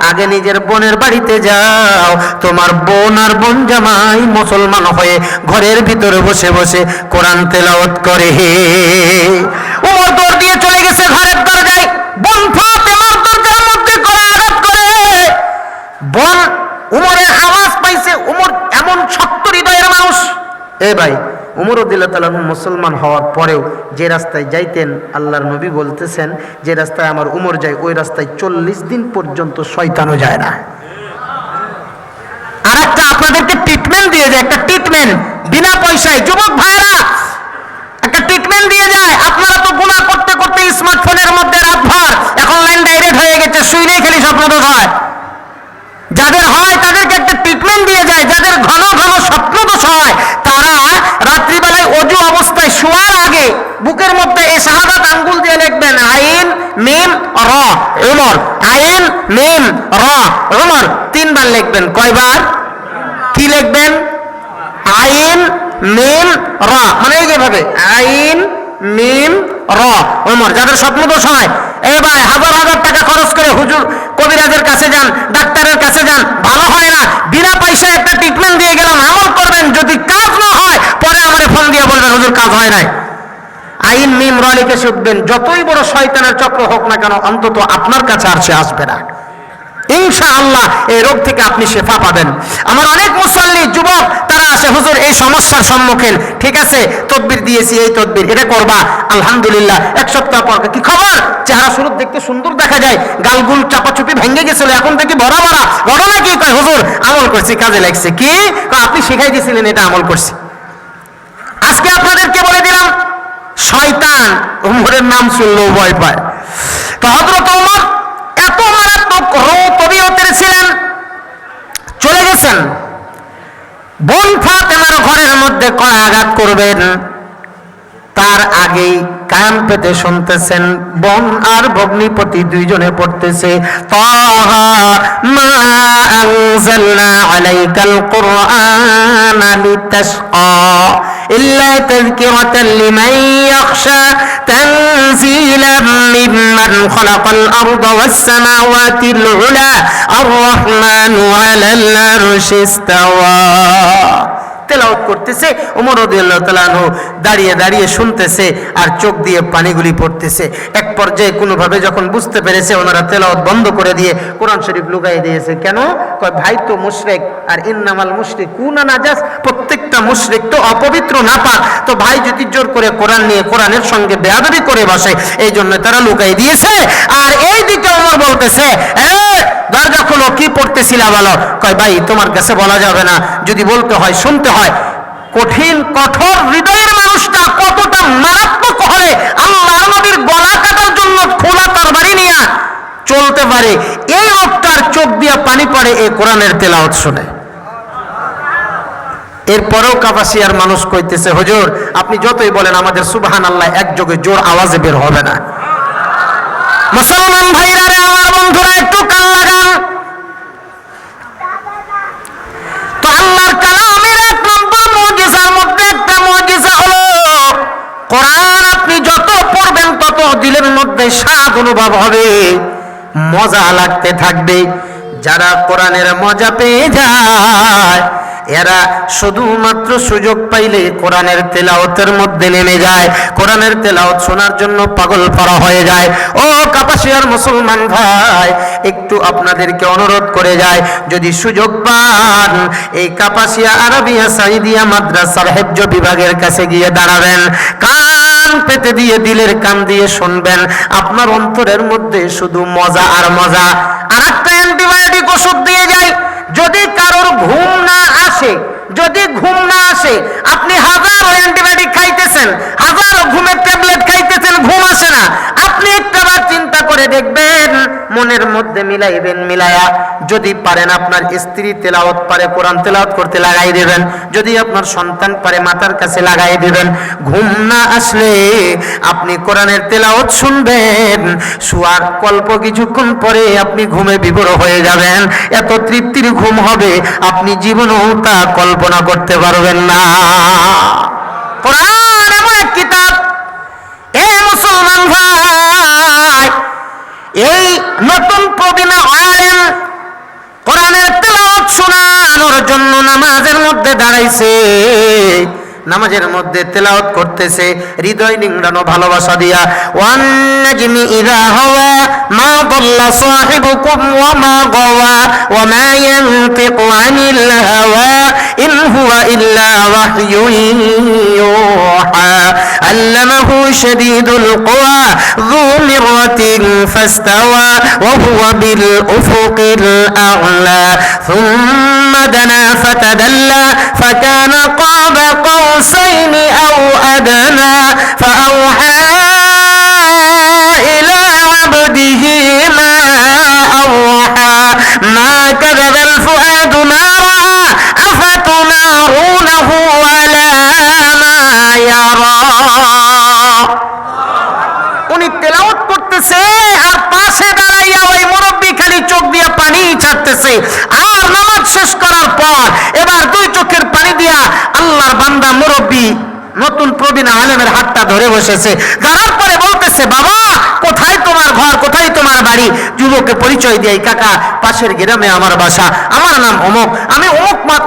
আগে নিজের বোনের বাড়িতে যাও, তোমার বোন আর বোন জামাই মুসলমান হয়ে ঘরের ভিতরে বসে বসে কোরআন তেলাওয়াত করে। ওমর দৌড় দিয়ে চলে গেছে ঘরের দরজায়, বোন ফাতেমার দরজার মধ্যে করে আঘাত করে। বোন উমরের আওয়াজ পাইছে, উমর এমন শক্ত হৃদয়ের মানুষ। এ ভাই, উমর রাদিয়াল্লাহু তাআলা মুসলমান হওয়ার পরেও যে রাস্তায় যাইতেন আল্লাহর নবী বলতেছেন যে রাস্তায় আমার উমর যায় ওই রাস্তায় 40 দিন পর্যন্ত শয়তানও যায় না। আর একটা আপনাদেরকে ট্রিটমেন্ট দিয়ে যায়, একটা ট্রিটমেন্ট বিনা পয়সায়, যুবক ভাইরা একটা ট্রিটমেন্ট দিয়ে যায়। আপনারা তো গুনাহ করতে করতে স্মার্টফোনের মধ্যে রাতভর, এখন লাইন ডাইরেক্ট হয়ে গেছে, শুইলেই খালি স্বপ্নদোষ হয়। যাদের হয় তাদেরকে একটা ট্রিটমেন্ট দিয়ে যায়। যাদের ঘন ঘন স্বপ্নদোষ হয় তারা রাত্রিবেলায় অজু অবস্থায় শোয়ার আগে বুকের মধ্যে এই শাহাদাত আঙ্গুল দিয়ে লিখবেন আইন মিম র উমর, আইন মিম র উমর, 3 বার লিখবেন। কয়বার? কি লিখবেন? আইন মিম র, মানে এই যেভাবে আইন মিম র উমর। যাদের স্বপ্নদোষ হয় এবার হাজার হাজার টাকা খরচ করে হুজুর কবিরাজের কাছে যান, ডাক্তারের কাছে যান, ভালো হয় না, বিনা পয়সায় একটা ট্রিটমেন্ট দিয়ে গেলাম, আমল করবেন, যদি কাজ না হয় পরে আমারে ফোন দিয়ে বলবেন হুজুর কাজ হয় নাই। আইন মিম র লিখে শিখবেন, যতই বড় শয়তানের চক্র হোক না কেন অন্তত আপনার কাছে আর সে আসবে না। ইনশাআল্লাহ এই রোগ থেকে আপনি শেফা পাবেন। আমার অনেক মুসল্লি যুবক তারা আসে, হুজুর এই সমস্যার সম্মুখীন, ঠিক আছে তদবির দিয়েছি, এই তদবির এটা করবা, আলহামদুলিল্লাহ 1 সপ্তাহ পর কি খবর, চেহারা শুরু দেখতে সুন্দর দেখা যায়, গালগুল চাপাচুপি ভেঙে গেছিল, এখন থেকে ভরা ভরা, ঘটনা কি? কয় হুজুর আমল করছি, কাজে লাগছে। কি? আপনি শিখাই দিয়েছিলেন, এটা আমল করছি। আজকে আপনাদেরকে বলে দিলাম শয়তান উমরের নাম শুনলেও ভয় পায়। তো হযরত ওমর এত মারাত্মক তবিয়তের ছিলেন, চলে গেছেন। বোন ফাতেমার ঘরের মধ্যে কড়া আঘাত করবেন, তার আগেই কান পেতে শুনতেছেন বোন আর ভগ্নিপতি দুইজনে পড়তেছে তাহা মা আনজালনা আলাইকাল কুরআনা লিতাশকা ইল্লা তাযকিরাতান লিমান ইয়াখশা তানজিলাম মিম্মান খালাকাল আরদা ওয়াস সামাওয়াতিল উলা আর রাহমানু আলাল আরশি ইসতাওয়া। তেলাওয়াত করতেছে, ওমর রাদিয়াল্লাহু তাআলা আনহু দাঁড়িয়ে দাঁড়িয়ে শুনতেছে আর চোখ দিয়ে পানিগুলি পড়তেছে। এক পর্যায়ে কোনোভাবে যখন বুঝতে পেরেছে ওনারা তেলাওয়াত বন্ধ করে দিয়ে কোরআন শরীফ লুকাই দিয়েছে। কেন? কয় ভাই তো মুশরিক, আর ইন্নামাল মুশরিকুনা নাজাস, প্রত্যেকটা মুশরিক তো অপবিত্র নাপাক, তো ভাই যদি জোর করে কোরআন নিয়ে কোরআনের সঙ্গে বেয়াদবি করে বসে এই জন্য তারা লুকাই দিয়েছে। আর এই দিকে ওমর বলতেছে দরজা খোলো, কি পড়তেছিলা বলো? কয় ভাই তোমার কাছে বলা যাবে না, যদি বলতে হয় শুনতে হয়। কঠিন কঠোর হৃদয়ের মানুষটা কতটা মারাত্মক হলে আল্লাহর নবীর গলা কাটার জন্য খোলা তরবারি নিয়ে চলতে পারে, এই লোকটার চোখ দিয়ে পানি পড়ে এই কোরআনের তেলাওয়াত শুনে। এরপরেও কাপাসিয়ার মানুষ কইতেছে হুজুর আপনি যতই বলেন আমাদের সুবহানাল্লাহ একযোগে জোর আওয়াজে বের হবে না। মুসলমান ভাইরা রে, আমার বন্ধুরা একটু কান লাগান। তো আল্লাহর কালামের 1 নম্বর মুজিজার মধ্যে একটা মুজিজা হলো কোরআন। আপনি যত পড়বেন তত দিলের মধ্যে স্বাদ অনুভব হবে, মজা লাগতে থাকবে। যারা কোরআনের মজা পেয়ে যায় এরা শুধুমাত্র সুযোগ পাইলে কোরআনের তেলাওয়াতের মধ্যে নেমে যায়, কোরআনের তেলাওয়াত শোনার জন্য পাগল পারা হয়ে যায়। ও কাপাসিয়ার মুসলমান ভাই, একটু আপনাদেরকে অনুরোধ করে যায়, যদি সুযোগ পান এই কাপাসিয়া আরবিয়া সাইদিয়া মাদ্রাসার হেফজ বিভাগের কাছে গিয়ে দাঁড়াবেন, কান পেতে দিয়ে দিলের কান দিয়ে শুনবেন, আপনার অন্তরের মধ্যে শুধু মজা আর মজা। আর একটা অ্যান্টিবায়োটিক ওষুধ দিয়ে যায়, যদি কারোর ঘুম না আসে, যদি ঘুম না আসে, আপনি হাজারো অ্যান্টিবায়োটিক খাইতেছেন, হাজারো ঘুমের ট্যাবলেট খাইতেছেন, ঘুম আসে না, আপনি একটাবার চিন্তা করে দেখবেন, মনের মধ্যে মিলাইবেন, মিলায়া যদি পারেন আপনার স্ত্রী তেলাওয়াত পারে কোরআন তেলাওয়াত করতে লাগাই দেবেন, যদি আপনার সন্তান পারে মাতার কাছে লাগাই দেবেন। ঘুম না আসলে আপনি কোরআনের তেলাওয়াত শুনবেন, শোয়ার অল্প কিছুক্ষণ পরে আপনি ঘুমে বিভোর হয়ে যাবেন, এত তৃপ্তির ঘুম হবে আপনি জীবনেও তা কল্পনা করতে পারবেন না। কোরআন এমন এক কিতাব, এ মুসলমান ভাই, এই নতুন প্রবীণ আলেম কোরআনের তেলাওয়াত শোনানোর জন্য নামাজের মধ্যে দাঁড়াইছে, নামাজের মধ্যে তেলাওয়াত করতেছে হৃদয় নিংড়ানো ভালোবাসা দিয়া, ওয়ান নাজমি ইযা হাওয়া মা দাল্লা সাহিবুকুম ওয়া মা গাওয়া ওয়া মা ইয়ানতিকু আনিল হাওয়া ইন হুয়া ইল্লা ওয়াহয়ুন ইউহা আল্লামাহু শাদীদুল কুওয়া যু মিররাতিন ফাস্তাওয়া ওয়া হুয়া বিল উফুকিল আ'লা সুম্মা দানা ফাতাদাল্লা ফাকানা কাবা কাউসাইনি আও আদনা ফাআওহা ইলা আবদিহি মা আওহা মা কাযাবাল ফুআদু মা রাআ আফাতুমারুনাহু আলা মা ইয়ারা। উনি তেলাওয়াত করতেছে আর পাশে দাঁড়াইয়া ওই মুরব্বী খালি চোখ দিয়ে পানি ছাড়তেছে। আর নামাজ শেষ করার পর এবার দুই চোখের পানি দিয়া আল্লাহর বান্দা মুরব্বী নতুন প্রবীণ আলেমের হাতটা ধরে বসেছে। ধরার পরে বলতেছে, বাবা কোথায় তোমার ঘর, কোথায় তোমার বাড়ি? যুবককে পরিচয় দিয়ে, কাকা পাশের গ্রামে আমার বাসা, আমার নাম অমুক, আমি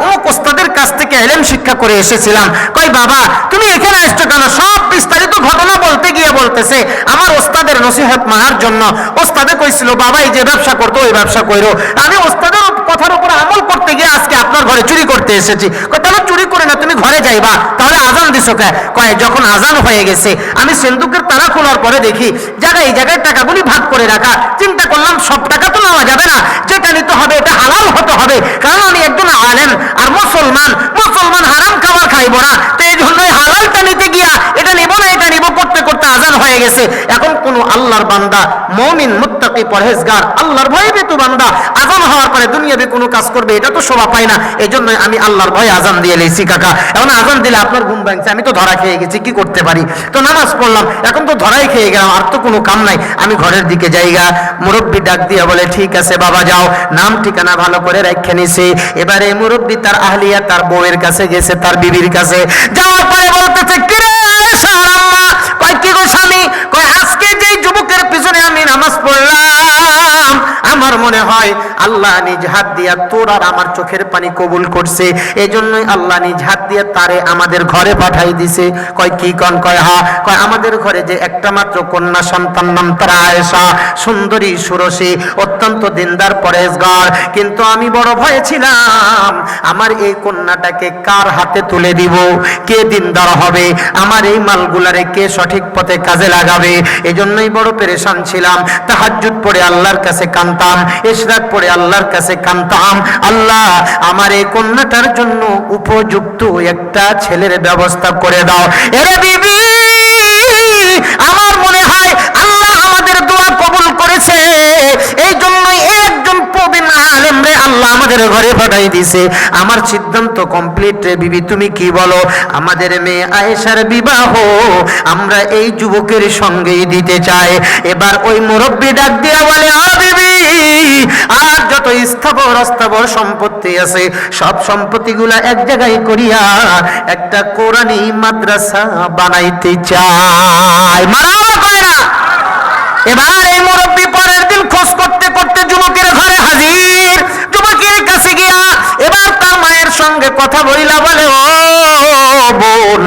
অমুক ওস্তাদের কাছ থেকে ইলম শিক্ষা করে এসেছিলাম। কই বাবা তুমি এখানে আসছো কেন? সব বিস্তারিত ঘটনা বলতে গিয়ে বলতেছে, আমার ওস্তাদের নসিহত মানার জন্য ওস্তাদে কইছিল বাবা এই যে ব্যবসা করতো ওই ব্যবসা কইরো। আমি ওস্তাদের কথার উপর আমল করতে গিয়ে আজকে আপনার ঘরে চুরি করতে এসেছি। তাহলে চুরি করে না, তুমি ঘরে যাইবা, তাহলে আজান দিছো কে? কয় যখন আজান হয়ে গেছে আমি সিন্দুকের তালা খোলার পরে দেখি জায়গায় এই জায়গায় টাকাগুলি ভাগ করে রাখা। চিন্তা করলাম সব টাকা তো নেওয়া যাবে না, যেটা নিতে হবে এটা হালাল হতে হবে, কারণ আমি একজন আলেম আর মুসলমান হারাম খাবার খাইবো না। তো এই জন্যই হালালটা নিতে গিয়া এটা নিব না এটা নিব করতে করতে আজান হয়ে গেছে। এখন কোন আল্লাহর বান্দা মুমিন মুত্তাকি পরহেজগার আল্লাহর ভয়ে বেতু বান্দা আজান হওয়ার পরে দুনিয়াবি কোনো কাজ করবে এটা তো শোভা পায় না। এই জন্য আমি আল্লাহর ভয়ে আজান দিয়ে লেছি। কাকা এখন আজান দিলে আপনার ঘুম ভাঙছে, আমি তো ধরা খেয়ে গেছি, কি করতে পারি? তো নামাজ পড়লাম, এখন তো ধরাই খেয়ে গেলাম, আর তো কোনো কাম নাই, আমি ঘরের দিকে যাইগা। মুরব্বী ডাক দিয়ে বলে, ঠিক আছে বাবা যাও, নাম ঠিকানা ভালো করে রেখে নিছে। এবারে মুরব্বী তার আহলিয়া তার বউয়ের কাছে গেছে, তার বিবির কাছে যাওয়ার পরে বলতেছে, কিরে শাহরাম্মা? কয় কি গো স্বামী? কয় আজকে যেই যুবকের পিছনে আমি নামাজ পড়লাম আমার মনে হয় আল্লাহ নিজ হাত দিয়া তোর আর আমার চোখের পানি কবুল করছে, এই জন্যই আল্লাহ নিজ হাত দিয়ে তারে আমাদের ঘরে পাঠাই দিছে। কয় কি কন? কয় হা। কয় আমাদের ঘরে যে একটা মাত্র কন্যা সন্তান, নাম তার আয়েশা, সুন্দরী সুরসী, অত্যন্ত দিনদার পরহেজগার, কিন্তু আমি বড় ভয়ে ছিলাম আমার এই কন্যাটাকে কার হাতে তুলে দিব, কে দিনদার হবে, আমার এই মালগুলারে কে সঠিক পথে কাজে লাগাবে, এজন্যই বড় পেরেশান ছিলাম। তাহাজ্জুদ পড়ে আল্লাহর কাছে কাঁদতাম, ইশরাক পড়ে আল্লাহর কাছে কাঁদতাম, আল্লাহ আমার এই কন্যাটার জন্য উপযুক্ত একটা ছেলের ব্যবস্থা করে দাও। এরে বিবি, আমার মনে হয় আল্লাহ আমাদের দোয়া কবুল করেছে, এই জন্যই একজন প্রবীণ আলেম রে আল্লাহ আমাদের ঘরে পাঠাই দিছে। আমার সিদ্ধান্ত কমপ্লিট রে বিবি, তুমি কি বলো? আমাদের মেয়ে আয়েশার বিবাহ আমরা এই যুবকের সঙ্গেই দিতে চাই। এবার ওই মুরব্বী ডাক দিয়া বলে, ও বিবি, আর যত স্থাবর সম্পত্তি আছে সব সম্পত্তিগুলা এক জায়গায় করিয়া একটা কোরআনী মাদ্রাসা বানাইতে চায়। মারা কয় না? এবার এই মুরব্বী পরের দিন খোঁজ করতে করতে যুবকের ঘরে হাজির। যুবকের কাছে গিয়া এবার তার মায়ের সঙ্গে কথা বলিলা, বলে, ও বোন,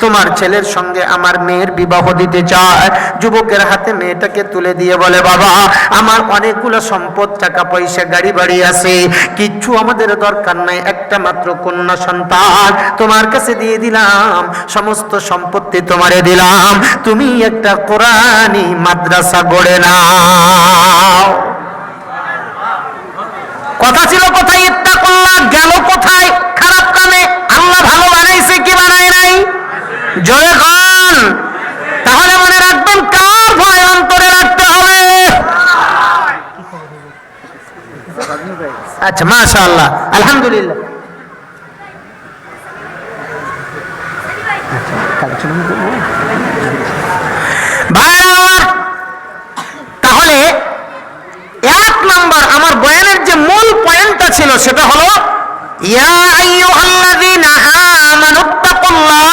তোমার ছেলের সঙ্গে আমার মেয়ের বিবাহ দিতে চায়। যুবকের হাতে মেয়েটাকে তুলে দিয়ে বলে, বাবা আমার অনেকগুলো সম্পদ, টাকা পয়সা, গাড়ি বাড়ি আছে, কিচ্ছু আমাদের দরকার নাই, একটা মাত্র কন্যা সন্তান তোমার কাছে দিয়ে দিলাম, সমস্ত সম্পত্তি তোমারে দিলাম, তুমি একটা কোরআনী মাদ্রাসা গড়ে নাও। কথা ছিল কোথায়? ইত্তাকুল্লাহ গেল কোথায়? খারাপ কামে। আল্লাহ ভালো বানাইছে কি বানায় নাই? জোরে কোন? তাহলে মনে রাখবেন কার ভয় অন্তরে রাখতে হবে। আচ্ছা মাশাআল্লাহ, আলহামদুলিল্লাহ। তাহলে এক নাম্বার আমার বয়ানের যে মূল পয়েন্টটা ছিল সেটা হলো, ইয়া আইয়ুহাল্লাযীনা আমানুত্তাকুল্লাহ,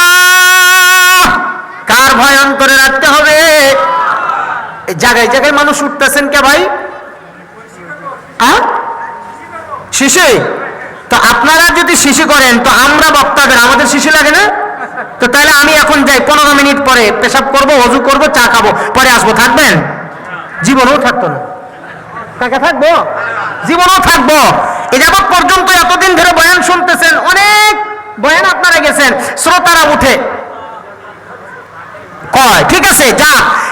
কার ভয় অন্তরে রাখতে হবে? জায়গায় জায়গায় মানুষ উঠতেছেন কে ভাই? শিশি? তো আপনারা যদি শিশি করেন তো আমরা বক্তাদের, আমাদের শিশি লাগে না? তো তাহলে আমি এখন যাই, 15 মিনিট পরে পেশাব করব, ওযু করব, চা খাবো, পরে আসবো, থাকবেন? জীবনেও থাকতো না। টাকা থাকবো? জীবনেও থাকবো। এ যাবৎ পর্যন্ত এতদিন ধরে বয়ান শুনতেছেন, অনেক বয়ান আপনারা গেছেন, শ্রোতারা উঠে কয় ঠিক আছে যা,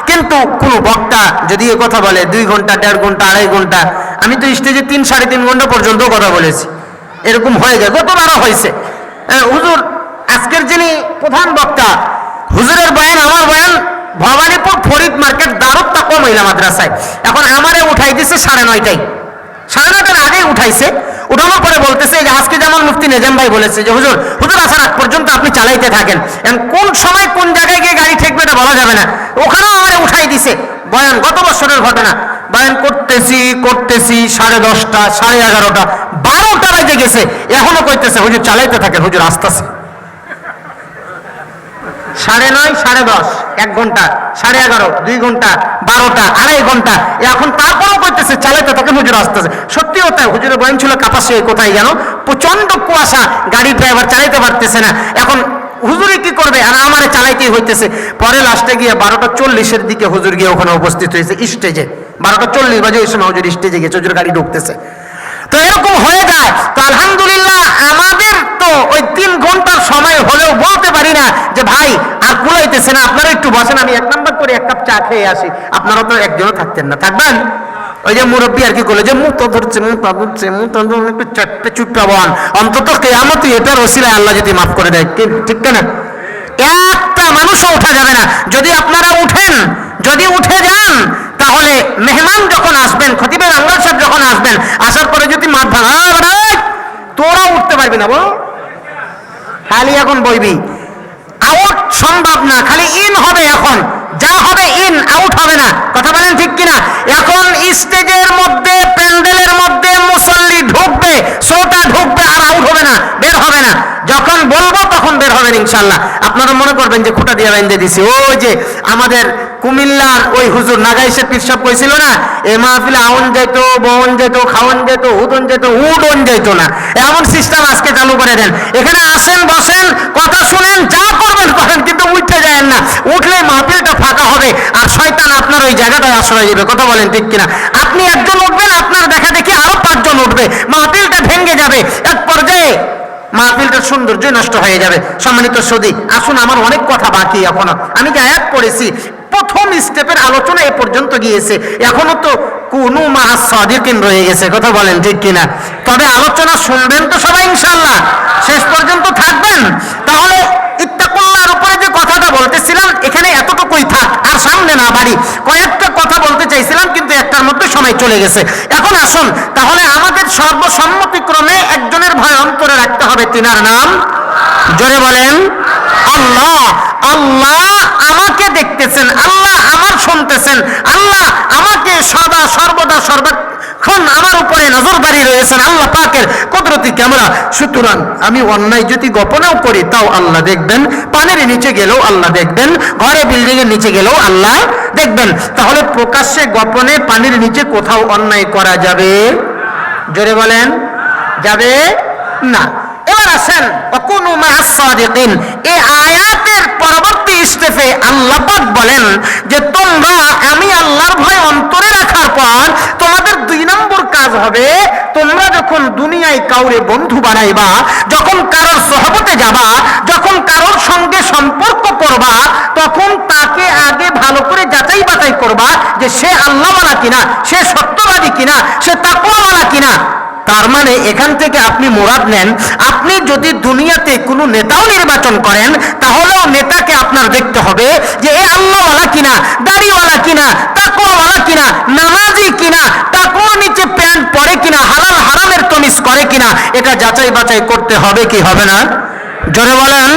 কিন্তু কোন বক্তা যদি এ কথা বলে 2 ঘন্টা, 1.5 ঘন্টা, 2.5 ঘন্টা, আমি তো স্টেজে 3-3.5 ঘন্টা পর্যন্ত কথা বলেছি, এরকম হয়ে যায়, গতবারও হয়েছে। হুজুর আজকের যিনি প্রধান বক্তা, হুজুরের বয়ান, আমার বয়ান ভবানীপুর ফরিদ মার্কেট দারুত তাকওয়া মহিলা মাদ্রাসায়, এখন আমারে উঠাই দিছে 9:30টায়, 9:30টার আগেই উঠাইছে। উঠানোর পরে বলতেছে যে আজকে যেমন মুফতি নেজাম ভাই বলেছে যে হুজুর আসার আগ পর্যন্ত আপনি চালাইতে থাকেন, কোন সময় কোন জায়গায় গিয়ে গাড়ি ঠেকবে এটা বলা যাবে না, ওখানেও আমারে উঠাই দিছে। বয়ান গত বছরের ঘটনা, বয়ান করতেছি 10:30, 11:30, 12টা বাজে গেছে, এখনো কইতেছে হুজুর চালাইতে থাকেন, হুজুর আসতেছে। 9:30, 10:30, 1 ঘন্টা, 11:30, 2 ঘন্টা, 12টা, 2.5 ঘন্টা, এখন তারপরেও করতেছে চালাইতে থাকে, হুজুর আসতেছে। সত্যি হতে হুজুরের বয়ান ছিল কাপাসিয়া, কোথায় যেন প্রচন্ড কুয়াশা, গাড়ির ড্রাইভার চালাইতে পারতেছে না, এখন হুজুরে কি করবে, আর আমারে চালাইতেই হইতেছে। পরে লাস্টে গিয়ে 12:40-এর দিকে হুজুর গিয়ে ওখানে উপস্থিত হয়েছে স্টেজে, 12:40 বাজে ওই সময় হুজুর স্টেজে গিয়েছে, হুজুর গাড়ি ঢুকতেছে। তো এরকম হয়ে যায়। তো আলহামদুলিল্লাহ আমাদের তো ওই 3 ঘন্টার সময় হলেও বলতে পারি না যে ভাই আর কুলাইতেছে না, আপনারা একটু বসেন, আমি 1 নাম্বার করে 1 কাপ চা খেয়ে আসি। আপনারা তো একজনও থাকতেন না, থাকবেন? ওই যে মুরব্বী আর কি করলো যে মুতা ধরছে, একটু চারটে চুপটা বন, অন্তত কিয়ামতে এটার ওসিলায় আল্লাহ যদি মাফ করে দেয়, ঠিক না? একটা মানুষও উঠা যাবে না। যদি আপনারা উঠেন, যদি উঠে যান, তাহলে মেহমান যখন আসবেন, খতিবের আঙ্গাল সাহেব যখন আসবেন, আসার পরে যদি মাঠ ভাঙা, তোরা উঠতে পারবি না, বল খালি এখন বইবি, আউট সম্ভব না, খালি ইন হবে, এখন যা হবে ইন, আউট হবে না। কথা বলেন ঠিক কিনা? এখন স্টেজের মধ্যে, প্যান্ডেলের মধ্যে মুসল্লি ঢুকবে, শ্রোতা ঢুকবে, আর আউট হবে না, বের হবে না। যখন বলবো তখন বের হবেন ইনশাল্লাহ। আপনারা মনে করবেন যে খুঁটা দিয়ে বাইন্ধে দিছি, ওই যে আমাদের কুমিল্লার ওই হুজুর নাগাইশে পিরসাব কইছিল না, এ মাহফিলে আউন যেত, বন যেত, খাওয়ান যেত, হুদন যেত, উডন যেত না, এমন সিস্টেম আজকে চালু করে দেন। এখানে আসেন, বসেন, কথা শুনেন, যা করবেন করেন, কিন্তু উঠতে যায়েন না। উঠলে মাহফিলটা ফাঁকা হবে, আর শয়তান আপনার ওই জায়গাটায় আশ্রয় দিবে। কথা বলেন ঠিক কিনা? আপনি একজন উঠবেন, আপনার দেখা দেখি আরো 5 জন উঠবে, মাহফিলটা ভেঙে যাবে, এক পর্যায়ে মাহফিলটার সৌন্দর্য নষ্ট হয়ে যাবে। সম্মানিত সুধী, আসুন, আমার অনেক কথা বাকি এখনো। আমি যে আয়াত পড়েছি, প্রথম স্টেপের আলোচনা এ পর্যন্ত গিয়েছে, এখনো তো কুনু মাআস সাদিকিন রয়ে গেছে। কথা বলেন ঠিক কিনা? তবে আলোচনা শুনবেন তো সবাই ইনশাআল্লাহ, শেষ পর্যন্ত থাকবেন। তাহলে ইত্তাকুল্লাহর উপরে যে কথাটা বলতেছিলাম, এখানে এতটুকুই থাক, আর সামনে না বাড়ি। কয়েকটা কথা বলতে চাইছিলাম, কিন্তু একটার মধ্যে সময় চলে গেছে। এখন আসুন, তাহলে আমাদের সর্বসম্মতিক্রমে একজনের ভয় অন্তরে রাখতে হবে, তিনার নাম জোরে বলেন আল্লাহ। আল্লাহ আমাকে দেখতেছেন, আল্লাহ আমার শুনতেছেন, আল্লাহ আমাকে সদা সর্বদা সর্বক্ষণ আমার উপরে নজরদারি রয়েছেন, আল্লাহ পাকের কুদরতি ক্যামেরা। সুতরাং আমি অন্যায় যদি গোপনেও করি তাও আল্লাহ দেখবেন, পানির নিচে গেলেও আল্লাহ দেখবেন, ঘরে বিল্ডিং এর নিচে গেলেও আল্লাহ দেখবেন। তাহলে প্রকাশ্যে গোপনে পানির নিচে কোথাও অন্যায় করা যাবে? জোরে বলেন যাবে না। এবার আসেন, ওয়াকুনু মাআস সাদিকিন, এই আয়াতের পরবর্তী স্টেপে আল্লাহ পাক বলেন যে তোমরা, আমি আল্লাহর ভয় অন্তরে রাখার পর তোমাদের 2 নম্বর কাজ হবে, তোমরা যখন দুনিয়ায় কাউরে বন্ধু বানাইবা, যখন কারোর সোহবতে যাবা, যখন কারোর সঙ্গে সম্পর্ক করবা, তখন তাকে আগে ভালো করে যাচাই বাছাই করবা যে সে আল্লাহওয়ালা কিনা, সে সত্যবাদী কিনা, সে তাকওয়াওয়ালা কিনা। তার মানে এখান থেকে আপনি মুরাদ নেন, আপনি যদি দুনিয়াতে কোনো নেতাও নির্বাচন করেন, তাহলেও নেতাকে আপনার দেখতে হবে যে এ আল্লাহওয়ালা কিনা, দাড়িওয়ালা কিনা, তাকওয়াওয়ালা কিনা, নামাজি কিনা, তাকওয়ার নিচে প্যান্ট পরে কিনা, হালাল হারামের তমিজ করে কিনা, এটা যাচাই বাছাই করতে হবে কি হবে না? জোরে বলেন।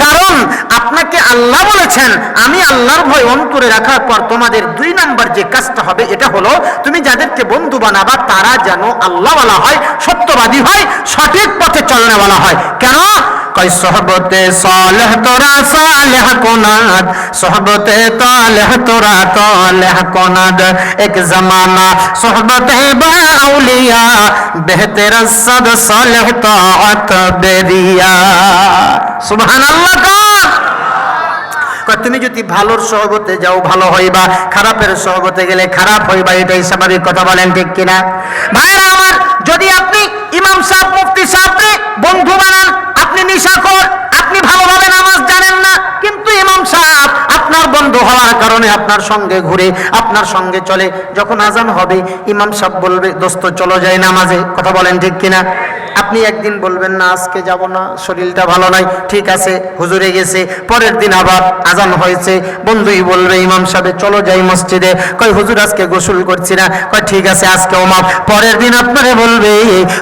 কারণ আপনাকে আল্লাহ বলেছেন, আমি আল্লাহর ভয় অন্তরে রাখার পর তোমাদের 2 নাম্বার যে কাজটা হবে, এটা হলো তুমি যাদেরকে বন্ধু বানাবা তারা যেন আল্লাহওয়ালা হয়, সত্যবাদী হয়, সঠিক পথে চলনেওয়ালা হয়। কেন? কই সোহবতে সালেহ তোরা সালেহ কোনাদ, সোহবতে তালেহ তোরা তালেহ কোনাদ, এক জামানা সোহবতে বা আউলিয়া, বেহতের সদ সালেহ তাআত বেরিয়া। সুবহানাল্লাহ। তুমি যদি ভালোর সহবতে যাও ভালো হইবা, খারাপের সহবতে গেলে খারাপ হইবা, এটাই স্বাভাবিক কথা, বলেন ঠিক কিনা? ভাইরা আমার, যদি আপনি ইমাম সাহেব মুফতি সাহেবকে বন্ধু বানান, আপনি নিশাখোর, আপনি ভালোভাবে নামাজ জানেন না, কিন্তু ইমাম সাহেব আপনার বন্ধু হওয়ার কারণে আপনার সঙ্গে ঘুরে, আপনার সঙ্গে চলে, যখন আজান হবে ইমাম সাহেব বলবে দোস্ত চলো যাই নামাজে, কথা বলেন ঠিক কিনা? আপনি একদিন বলবেন না আজকে যাব না, শরীরটা ভালো নাই, ঠিক আছে হুজুরে গেছে, পরের দিন আবার আজান হয়েছে, বন্ধুই বলবে ইমাম সাহেব চলো যাই মসজিদে, কয় হুজুর আজকে গোসল করছি না, কয় ঠিক আছে আজকেও মাপ, পরের দিন আপনারে বলবে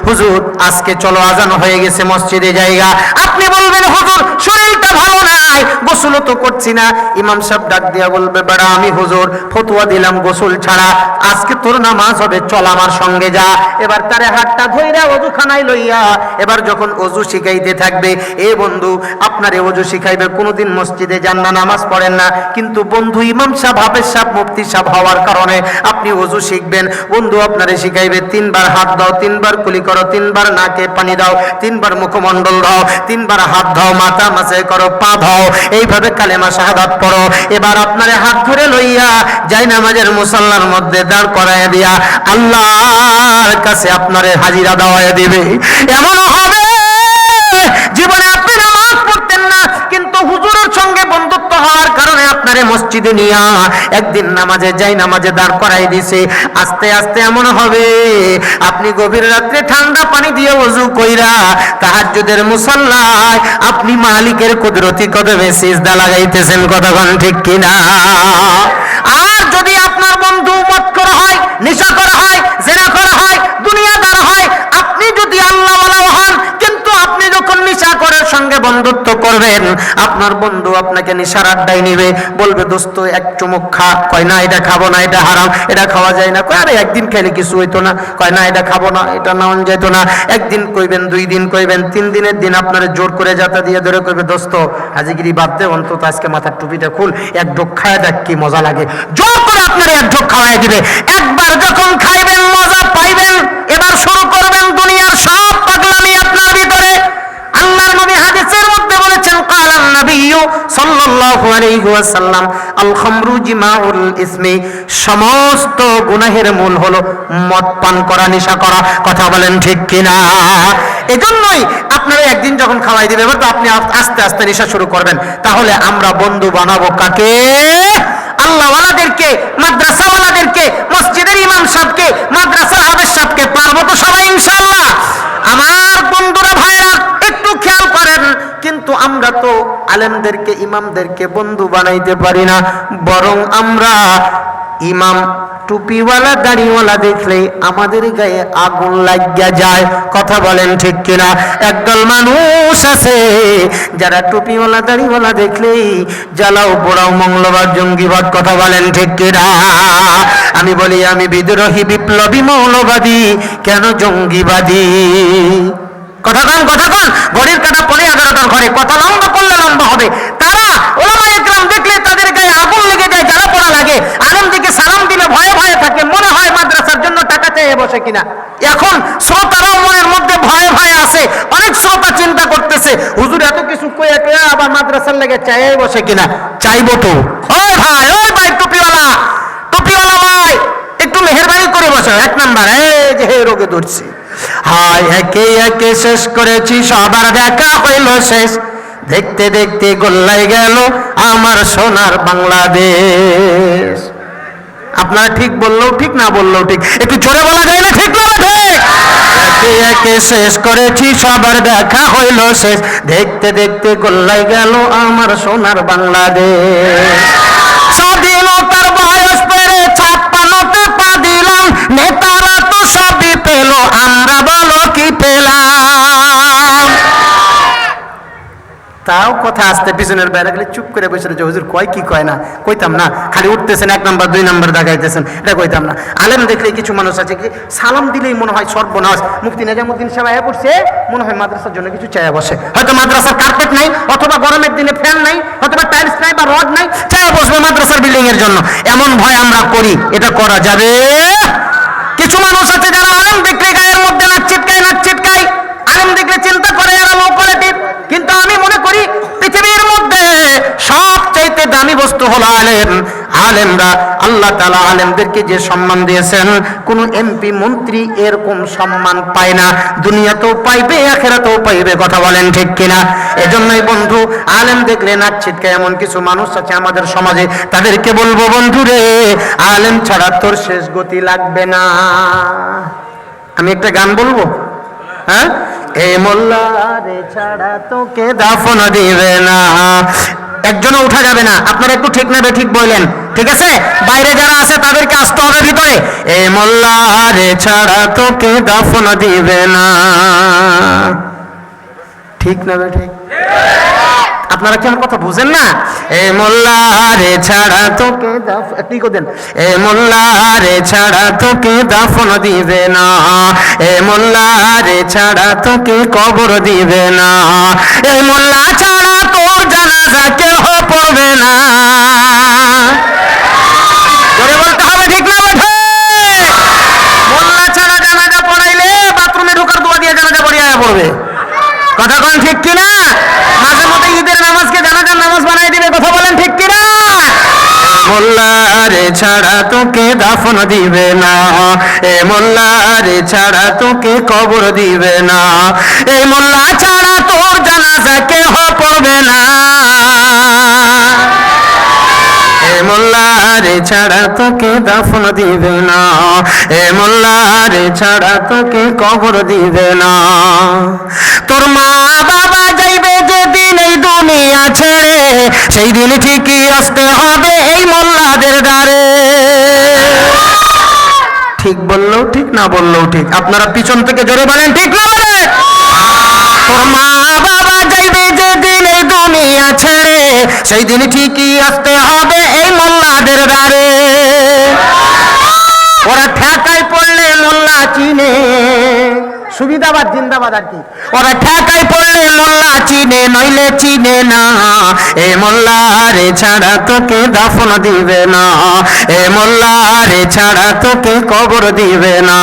হুজুর আজকে চলো আজান হয়ে গেছে মসজিদে জায়গা, আপনি বলবেন হুজুর শরীরটা ভালো নাই, গোসল তো করছি না, ইমাম সাহেব ডাক দিয়া বলবে বেড়া আমি হুজুর ফতোয়া দিলাম গোসল ছাড়া, আজকে তোর নামাজ হবে, চল আমার সঙ্গে যা। এবার তারে হাতটা ধইরা ওযুখানায় লইয়া এবার যখন ওযু শিখাইতে থাকবে, এ বন্ধু আপনারে ওযু শিখাইবে, কোনোদিন মসজিদে যান না, নামাজ পড়েন না, কিন্তু বন্ধু ইমাম সাহেব হাফেজ সাহেব মুফতি সাহেব হওয়ার কারণে আপনি ওযু শিখবেন, বন্ধু আপনারে শিখাইবে 3 বার হাত দাও, 3 বার কুলি করো, 3 বার নাকে পানি দাও, 3 বার মুখমণ্ডল দাও, 3 বার হাত দাও, মাথা মাসে করো, পা দাও, এইভাবে কালেমা শাহাদাত পড়ো। এবার আপনারে হাত ধরে লইয়া যাই নামাজের মুসাল্লার মধ্যে দাঁড় করায় দিয়া আল্লাহর কাছে আপনারে হাজিরা দেওয়ায় দিবে। এমন হবে জীবনে আপনি নামাজ পড়তেন না, কিন্তু হুজুরের সঙ্গে বন্ধুত্ব হওয়ার কারণে আপনারে মসজিদে নিয়া একদিন নামাজে যাই নামাজে দাঁড় করাই দিছে, আস্তে আস্তে এমন হবে আপনি গভীর রাত্রে ঠান্ডা পানি দিয়ে ওযু কইরা তাহাজ্জুদের মুসাল্লায় আপনি মালিকের কুদরতি কদমে সিজদা লাগাইতেছেন, কতক্ষণ ঠিক কিনা? আর যদি আপনার বন্ধু মদ করা হয়, নেশা করা হয়, জেনা করা হয়, দুনিয়াদার হয়, আপনি যদি আল্লাহওয়ালা হন, কিন্তু আপনি যখন নেশা করার সঙ্গে বন্ধুত্ব করবেন, আপনার বন্ধু আপনাকে নেশার আড্ডায় নিবে, বলবে দোস্ত এক চুমুক খা, কয় না এটা খাবো না, এটা হারাম, এটা খাওয়া যায় না, কয় আরে একদিন খেলে কিছু হইতো না, কয় না এটা খাবো না, এটা নাওন যেত না, একদিন কইবেন, 2 দিন কইবেন, 3 দিনের দিন আপনার জোর করে যাতা দিয়ে ধরে কইবে দোস্ত হাজিগিরি বাদ দে, অন্তত আজকে মাথার টুপিটা খুল, এক ঢোক খায় দেখ কি মজা লাগে, জোর করে আপনার এক ঢোক খাওয়াই দিবে। একবার যখন খাইবেন মজা পাইবেন, এবার শুরু করবেন দুনিয়ার সব পাগলামি আপনার ভিতরে। আল্লাহর নবী হাদিসের মধ্যে বলেছেন কালান নবিয়্যু সাল্লাল্লাহু আলাইহি ওয়াসাল্লাম আল খামরু জিমাউল ইসমি, সমস্ত গুনাহের মূল হলো মদ পান করা, নেশা করা, কথা বলেন ঠিক কিনা? এজন্যই আপনারা একদিন যখন খাওয়াই দিবে এবার তো আপনি আস্তে আস্তে নেশা শুরু করবেন। তাহলে আমরা বন্ধু বানাবো কাকে? আল্লাহওয়ালাদেরকে, মাদ্রাসাওয়ালাদেরকে, মসজিদের ইমাম সাহেবকে, মাদ্রাসার হাফেজ সাহেবকে, পারবো তো সবাই ইনশাআল্লাহ? আমার বন্ধুরা ভাইরা একটু খেয়াল করেন, কিন্তু আমরা তো আলেমদেরকে ইমামদেরকে বন্ধু বানাইতে পারি না, বরং আমরা ইমাম টুপিওয়ালা দাড়িওয়ালা দেখলে আমাদের গায়ে আগুন লাগিয়া যায়, কথা বলেন ঠিক কিনা? একদল মানুষ আছে যারা টুপিওয়ালা দাড়িওয়ালা দেখলেই জ্বালাও পোড়াও মঙ্গলবার জঙ্গিবাদ, কথা বলেন ঠিক কিনা? আমি বলি আমি বিদ্রোহী বিপ্লবী মৌলবাদী, কেন জঙ্গিবাদী? কথা কন, কথা কন, ঘড়ির কাটা পরে 11টার ঘরে, কথা লম্বা করলে লম্বা হবে। তারা ওলামায়ে কেরাম দেখলে তাদের গায়ে আগুন লেগে যায়, জ্বালা পোড়া লাগে, আলেমদিকে সালাম দিলে ভয়ে ভয়ে থাকে, মনে হয় মাদ্রাসার জন্য টাকা চেয়ে বসে কিনা। এখন শ্রোতারাও মনের মধ্যে ভয়ে ভয়ে আছে, অনেক শ্রোতা চিন্তা করতেছে হুজুর এত কিছু কয়ে টয়ে আবার মাদ্রাসার লেগে চায়ে বসে কিনা। চাইবো তো, ওই ভাই টুপিওয়ালা, টুপিওয়ালা ভাই একটু মেহেরবানি করে বসো, 1 নাম্বার এই যে রোগে ধরছি। হায় একে একে শেষ করেছি, সবার দেখা হইল শেষ, দেখতে দেখতে গোল্লাই গেল আমার সোনার বাংলাদেশ। আপনারা ঠিক বললেও ঠিক, না বললেও ঠিক, একটু জোরে বলা যায় না ঠিক না? একে একে শেষ করেছি, সবার দেখা হইল শেষ, দেখতে দেখতে গোল্লাই গেল আমার সোনার বাংলাদেশ। স্বাধীনতার বয়স পেরে 56তে পা দিলাম, নেতারা তো সবই পেল, আমরা বলো কি পেলাম? তাও কথা আসতে পিছনের বাইরে গেলে চুপ করে বসে রয়েছে, হুজুর কয় কি কয় না, কইতাম না, খালি উঠতেছেন 1 নাম্বার 2 নাম্বার দেখাইতেছেন, এটা কইতাম না। আলেম দেখলে কিছু মানুষ আছে কি সালাম দিলেই মনে হয় সর্বনাশ, মুফতি নেজামুদ্দিন সাহেব আয়া পড়ছে, মনে হয় মাদ্রাসার জন্য কিছু চায়া বসে, হয়তো মাদ্রাসার কার্পেট নাই, অথবা গরমের দিনে ফ্যান নাই, অথবা টাইলস নাই বা রড নাই, চায়া বসবে মাদ্রাসার বিল্ডিং এর জন্য। এমন ভয় আমরা করি, এটা করা যাবে? কিছু মানুষ আছে যারা আলেম দেখলে গায়ের মধ্যে নাচ ছিটকায়, আলেম দেখলে চিন্তা করে এরা লো কোয়ালিটির। কিন্তু আমি মনে করি পৃথিবীর মধ্যে সবচাইতে সবচেয়ে দামি বস্তু হলো আলেম। আলেমরা, আল্লাহ তাআলা আলেমদেরকে যে সম্মান দিয়েছেন, কোন এমপি মন্ত্রী এরকম সম্মান পায় না, দুনিয়াতেও পাইবে আখিরাতেও পাইবে। কথা বলেন ঠিক কিনা? এজন্যই বন্ধু, আলেম দেখলে নাক ছিটকায় এমন কিছু মানুষ আছে আমাদের সমাজে, তাদেরকে বলবো বন্ধু রে, আলেম ছাড়া তোর শেষ গতি লাগবে না। আমি একটা গান বলবো, হ্যাঁ? এ মোল্লা রে ছাড়া তোকে দাফন দিবে না। একজনও উঠা যাবে না। আপনারা একটু ঠিক না ঠিক বললেন, ঠিক আছে? বাইরে যারা আছে তাদেরকে আসতে হবে ভিতরে। এ মোল্লা রে ছাড়া তোকে দাফন দিবে না। ঠিক না ঠিক? আপনারা কি আমার কথা বুঝেন না? এ মোল্লা রে ছাড়া তোকে কি করবেন? এ মোল্লা রে ছাড়া তোকে দাফন দিবে না, এ মোল্লা রে ছাড়া তোকে কবর দিবে না, এ মোল্লা ছাড়া তোর জানাজা কেউ পড়বে না। জোরে বলতে হবে, ঠিক না বেঠে? মোল্লা ছাড়া জানাজা পড়াইলে বাথরুমে ঢোকার দোয়া দিয়ে জানাজা পড়িয়ে পড়বে। কথা কোন ঠিক কিনা? মাঝে মধ্যে ঈদের নামাজকে জানাজার নামাজ বানাই দিবে। কথা বলেন ঠিক কিনা? মোল্লা রে ছাড়া তোকে দাফন দিবে না, এ মোল্লা রে ছাড়া তোকে কবর দিবে না, এ মোল্লা ছাড়া তোর জানাজা কেহ পড়বে না, এ মোল্লা রে ছাড়া তোকে দাফন দিবে না, এ মোল্লা রে ছাড়া তোকে কবর দিবে না। তোর মা বাবা যাইবে যেদিন এই দুনিয়া ছেড়ে, সেই দিন ঠিকই আসতে হবে এই মোল্লাদের দ্বারে। ঠিক বললেও ঠিক, না বললেও ঠিক। আপনারা পিছন থেকে জোরে বলেন, ঠিক না বলে? তোর মা বাবা যাইবে যেদিন এই দুনিয়া ছেড়ে, সেই দিন ঠিকই আসতে হবে এই মোল্লাদের দ্বারে। ওরা ঠেকায় পড়লে মোল্লা চিনে, সুবিধাবাদ জিন্দাবাদ আর কি। ওরা ঠেকায় পড়লে মোল্লা চিনে, নইলে চিনে না, এ মোল্লা রে ছাড়া তোকে দাফন দিবে না, এ মোল্লা রে ছাড়া তোকে কবর দিবে না,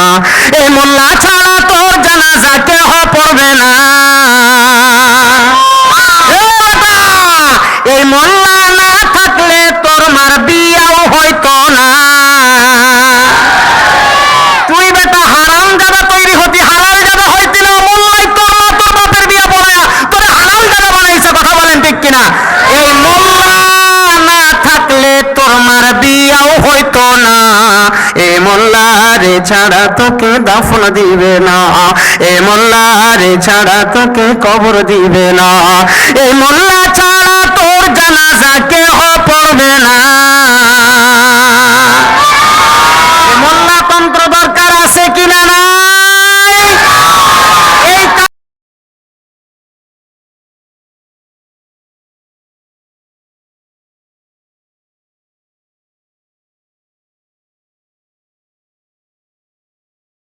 এ মোল্লা ছাড়া তোর জানাজা কেহ পড়বে না। এই মোল্লা না থাকলে তোর মার বিয়াও হয়তো না। তুই বেটা হারাম জাদা তৈরি হতি, হালাল জাদা হইতি না, মোল্লাই তোর মা তোর বাপের বিয়া পড়ায়া তোর হারাম জাদা বানাইছে। কথা বলেন ঠিক কিনা? এই মোল্লা না থাকলে তোর মার বিয়াও হইতো না, এ মোল্লা রে ছাড়া তোকে দাফন দিবে না, এ মোল্লা রে ছাড়া তোকে কবর দিবে না, এই মোল্লা ছাড়া তোর জানাজা কেহ পড়বে না।